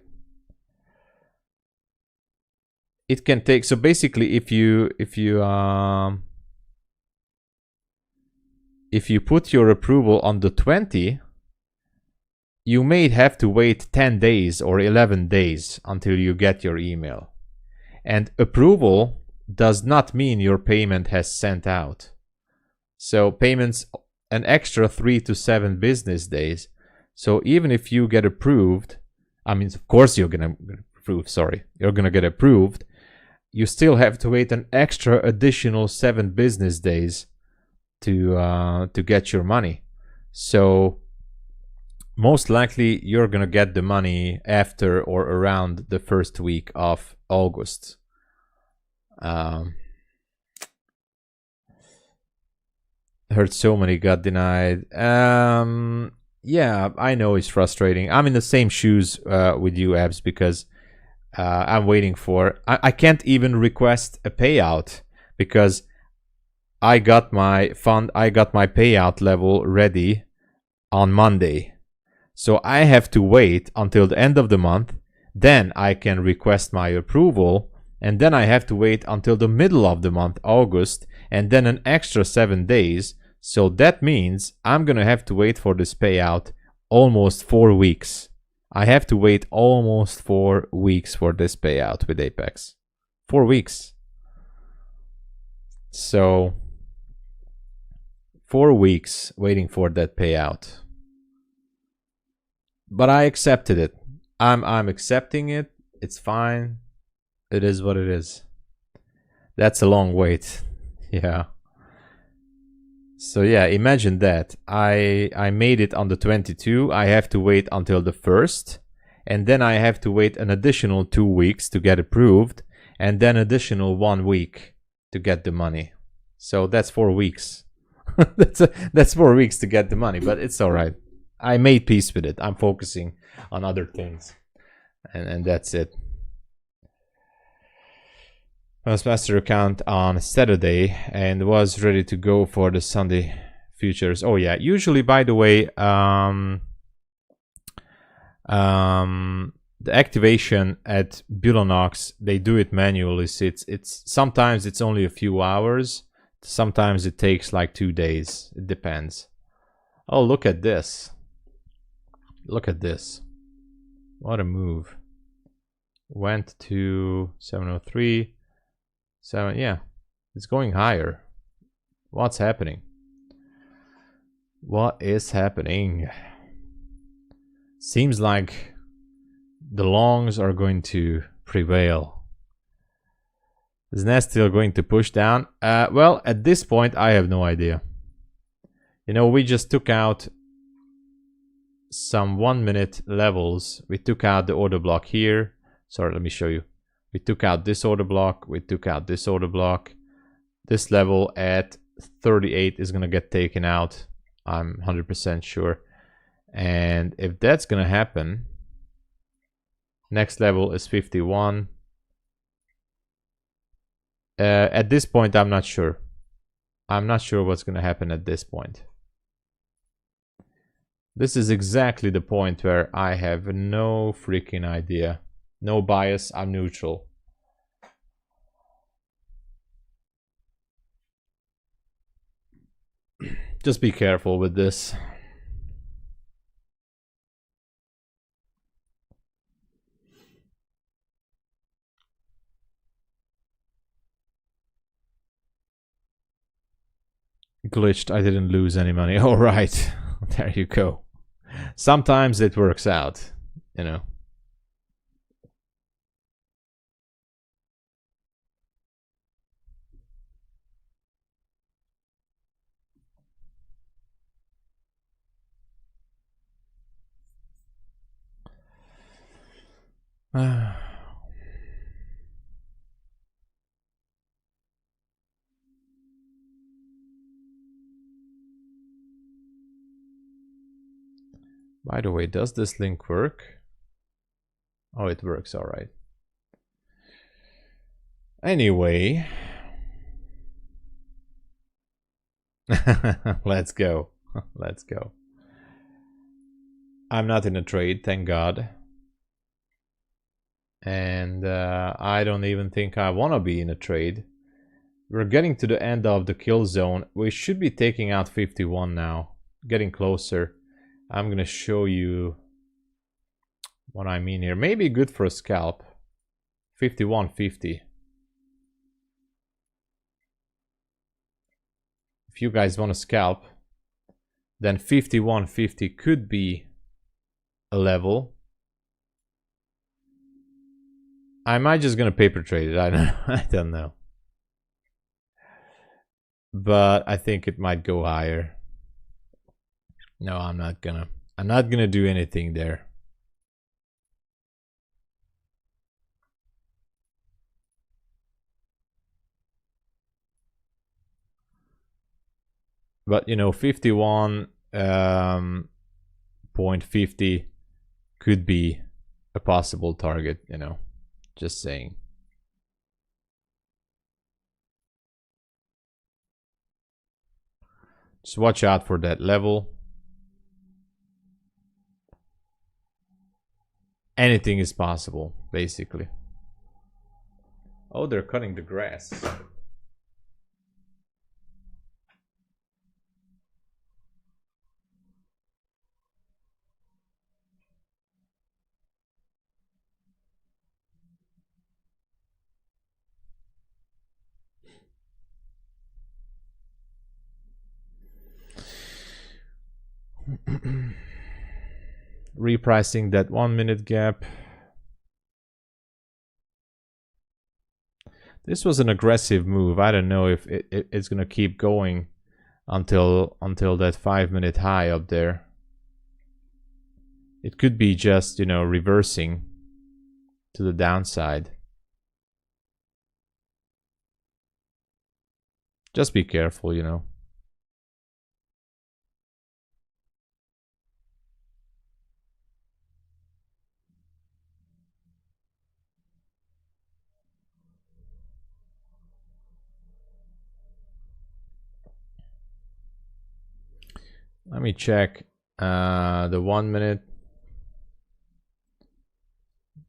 [SPEAKER 1] It can take, so basically if you put your approval on the 20, you may have to wait 10 days or 11 days until you get your email. And approval does not mean your payment has sent out. So payments an extra 3 to 7 business days. So even if you get approved, I mean, of course you're gonna get approved, sorry, you're gonna get approved, you still have to wait an extra additional 7 business days to get your money. So most likely you're gonna get the money after or around the first week of August. Heard so many got denied. Yeah, I know it's frustrating. I'm in the same shoes with you, Abs, because I'm waiting for, I can't even request a payout because I got my payout level ready on Monday. So I have to wait until the end of the month, then I can request my approval, and then I have to wait until the middle of the month, August, and then an extra 7 days. So that means I'm gonna have to wait for this payout almost 4 weeks. I have to wait almost 4 weeks for this payout with Apex. 4 weeks. So 4 weeks waiting for that payout. But I accepted it. I'm accepting it. It's fine. It is what it is. That's a long wait. Yeah. So yeah, imagine that. I made it on the 22. I have to wait until the 1st. And then I have to wait an additional 2 weeks to get approved. And then additional 1 week to get the money. So that's 4 weeks. that's 4 weeks to get the money, but it's all right. I made peace with it. I'm focusing on other things. And that's it. I was master account on Saturday and was ready to go for the Sunday futures. Oh yeah, usually, by the way, the activation at Bulenox, they do it manually. So it's sometimes it's only a few hours. Sometimes it takes like 2 days. It depends. Oh, look at this. Look at this. What a move. Went to 703. 7, yeah. It's going higher. What's happening? What is happening? Seems like the longs are going to prevail. Is Nest still going to push down? Well, at this point, I have no idea. You know, we just took out some 1 minute levels. We took out the order block here. Sorry, let me show you. We took out this order block. We took out this order block. This level at 38 is going to get taken out. I'm 100% sure. And if that's going to happen, next level is 51. At this point, I'm not sure. I'm not sure what's going to happen at this point. This is exactly the point where I have no freaking idea. No bias, I'm neutral. Just be careful with this. Glitched, I didn't lose any money. All right, there you go. Sometimes it works out, you know. By the way, does this link work? Oh, it works, all right. Anyway, let's go. Let's go. I'm not in a trade, thank God. And I don't even think I want to be in a trade. We're getting to the end of the kill zone. We should be taking out 51 now. Getting closer. I'm going to show you what I mean here. Maybe good for a scalp. 51.50. If you guys want to scalp, then 51.50 could be a level. I might just gonna paper trade it. I don't know. But I think it might go higher. No, I'm not gonna do anything there. But you know, 51.50 could be a possible target, you know. Just saying. Just watch out for that level. Anything is possible, basically. Oh, they're cutting the grass. Repricing that 1 minute gap. This was an aggressive move. I don't know if it's gonna keep going until that 5 minute high up there. It could be just, you know, reversing to the downside. Just be careful, you know. Let me check the 1 minute.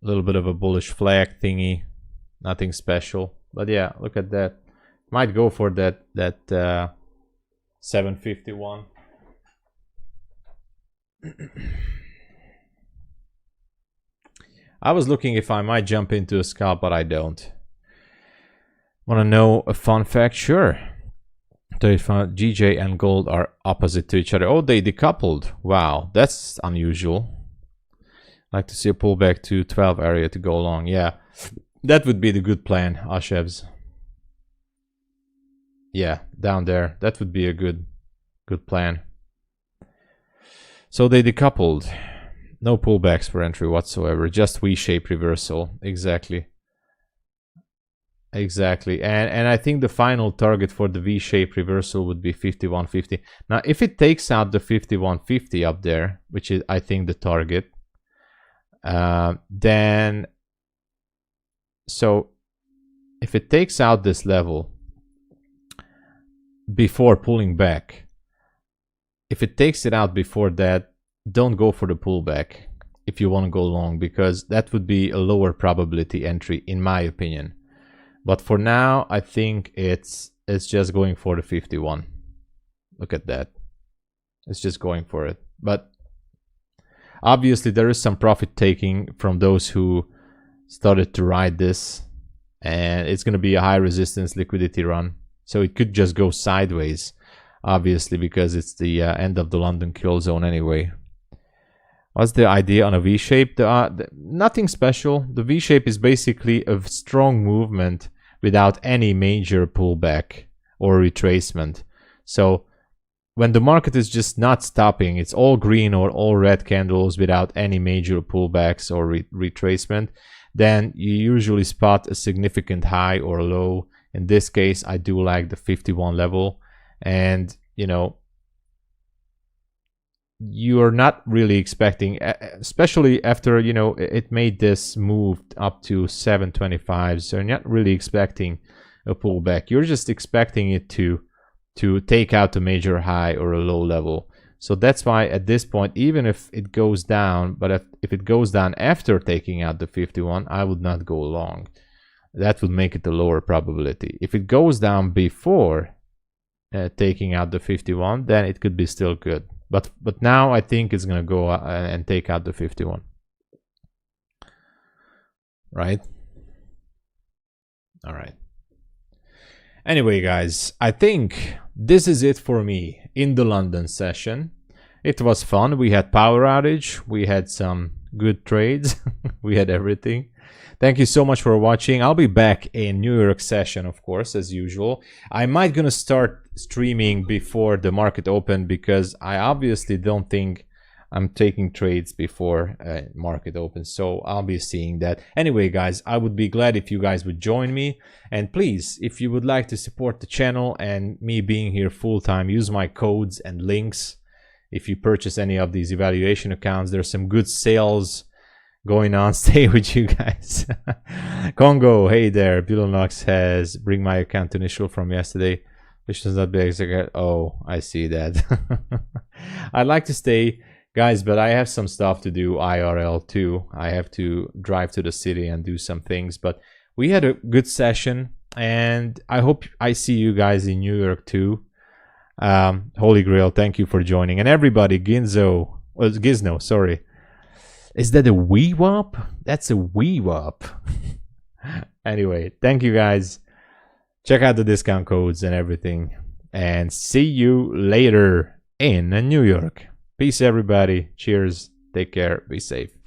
[SPEAKER 1] A little bit of a bullish flag thingy, nothing special. But yeah, look at that. Might go for that 751. I was looking if I might jump into a scalp, but I don't. Want to know a fun fact? Sure. GJ and gold are opposite to each other. Oh, they decoupled. Wow, that's unusual. Like to see a pullback to 12 area to go long. Yeah, that would be the good plan, Ashevs. Yeah, down there. That would be a good plan. So they decoupled. No pullbacks for entry whatsoever. Just V-shape reversal. Exactly. Exactly. And I think the final target for the V-shape reversal would be 51.50. Now, if it takes out the 51.50 up there, which is, I think, the target, then, so if it takes out this level before pulling back, if it takes it out before that, don't go for the pullback if you want to go long, because that would be a lower probability entry, in my opinion. But for now, I think it's just going for the 51. Look at that. It's just going for it. But obviously, there is some profit taking from those who started to ride this. And it's going to be a high resistance liquidity run. So it could just go sideways, obviously, because it's the end of the London kill zone anyway. What's the idea on a V-shape? Nothing special. The V-shape is basically a strong movement without any major pullback or retracement. So when the market is just not stopping, it's all green or all red candles without any major pullbacks or retracement, then you usually spot a significant high or low. In this case, I do like the 51 level, and you know, you're not really expecting, especially after, you know, it made this move up to 725, so you're not really expecting a pullback. You're just expecting it to take out a major high or a low level. So that's why at this point, even if it goes down, but if it goes down after taking out the 51, I would not go long. That would make it a lower probability. If it goes down before taking out the 51, then it could be still good. But now I think it's gonna go and take out the 51, right? All right. Anyway, guys, I think this is it for me in the London session. It was fun. We had power outage. We had some good trades. We had everything. Thank you so much for watching. I'll be back in New York session, of course, as usual. I might gonna start streaming before the market open, because I obviously don't think I'm taking trades before market open, so I'll be seeing that. Anyway, guys, I would be glad if you guys would join me, and please, if you would like to support the channel and me being here full-time, use my codes and links. If you purchase any of these evaluation accounts, there's some good sales going on. Stay with you guys. Congo, hey there. Bulenox has bring my account initial from yesterday. Which does not be executed. Oh, I see that. I'd like to stay, guys, but I have some stuff to do IRL too. I have to drive to the city and do some things. But we had a good session, and I hope I see you guys in New York too. Holy Grail, thank you for joining. And everybody, Gizno, sorry. Is that a WeWap? That's a WeWap. Anyway, thank you guys. Check out the discount codes and everything. And see you later in New York. Peace, everybody. Cheers. Take care. Be safe.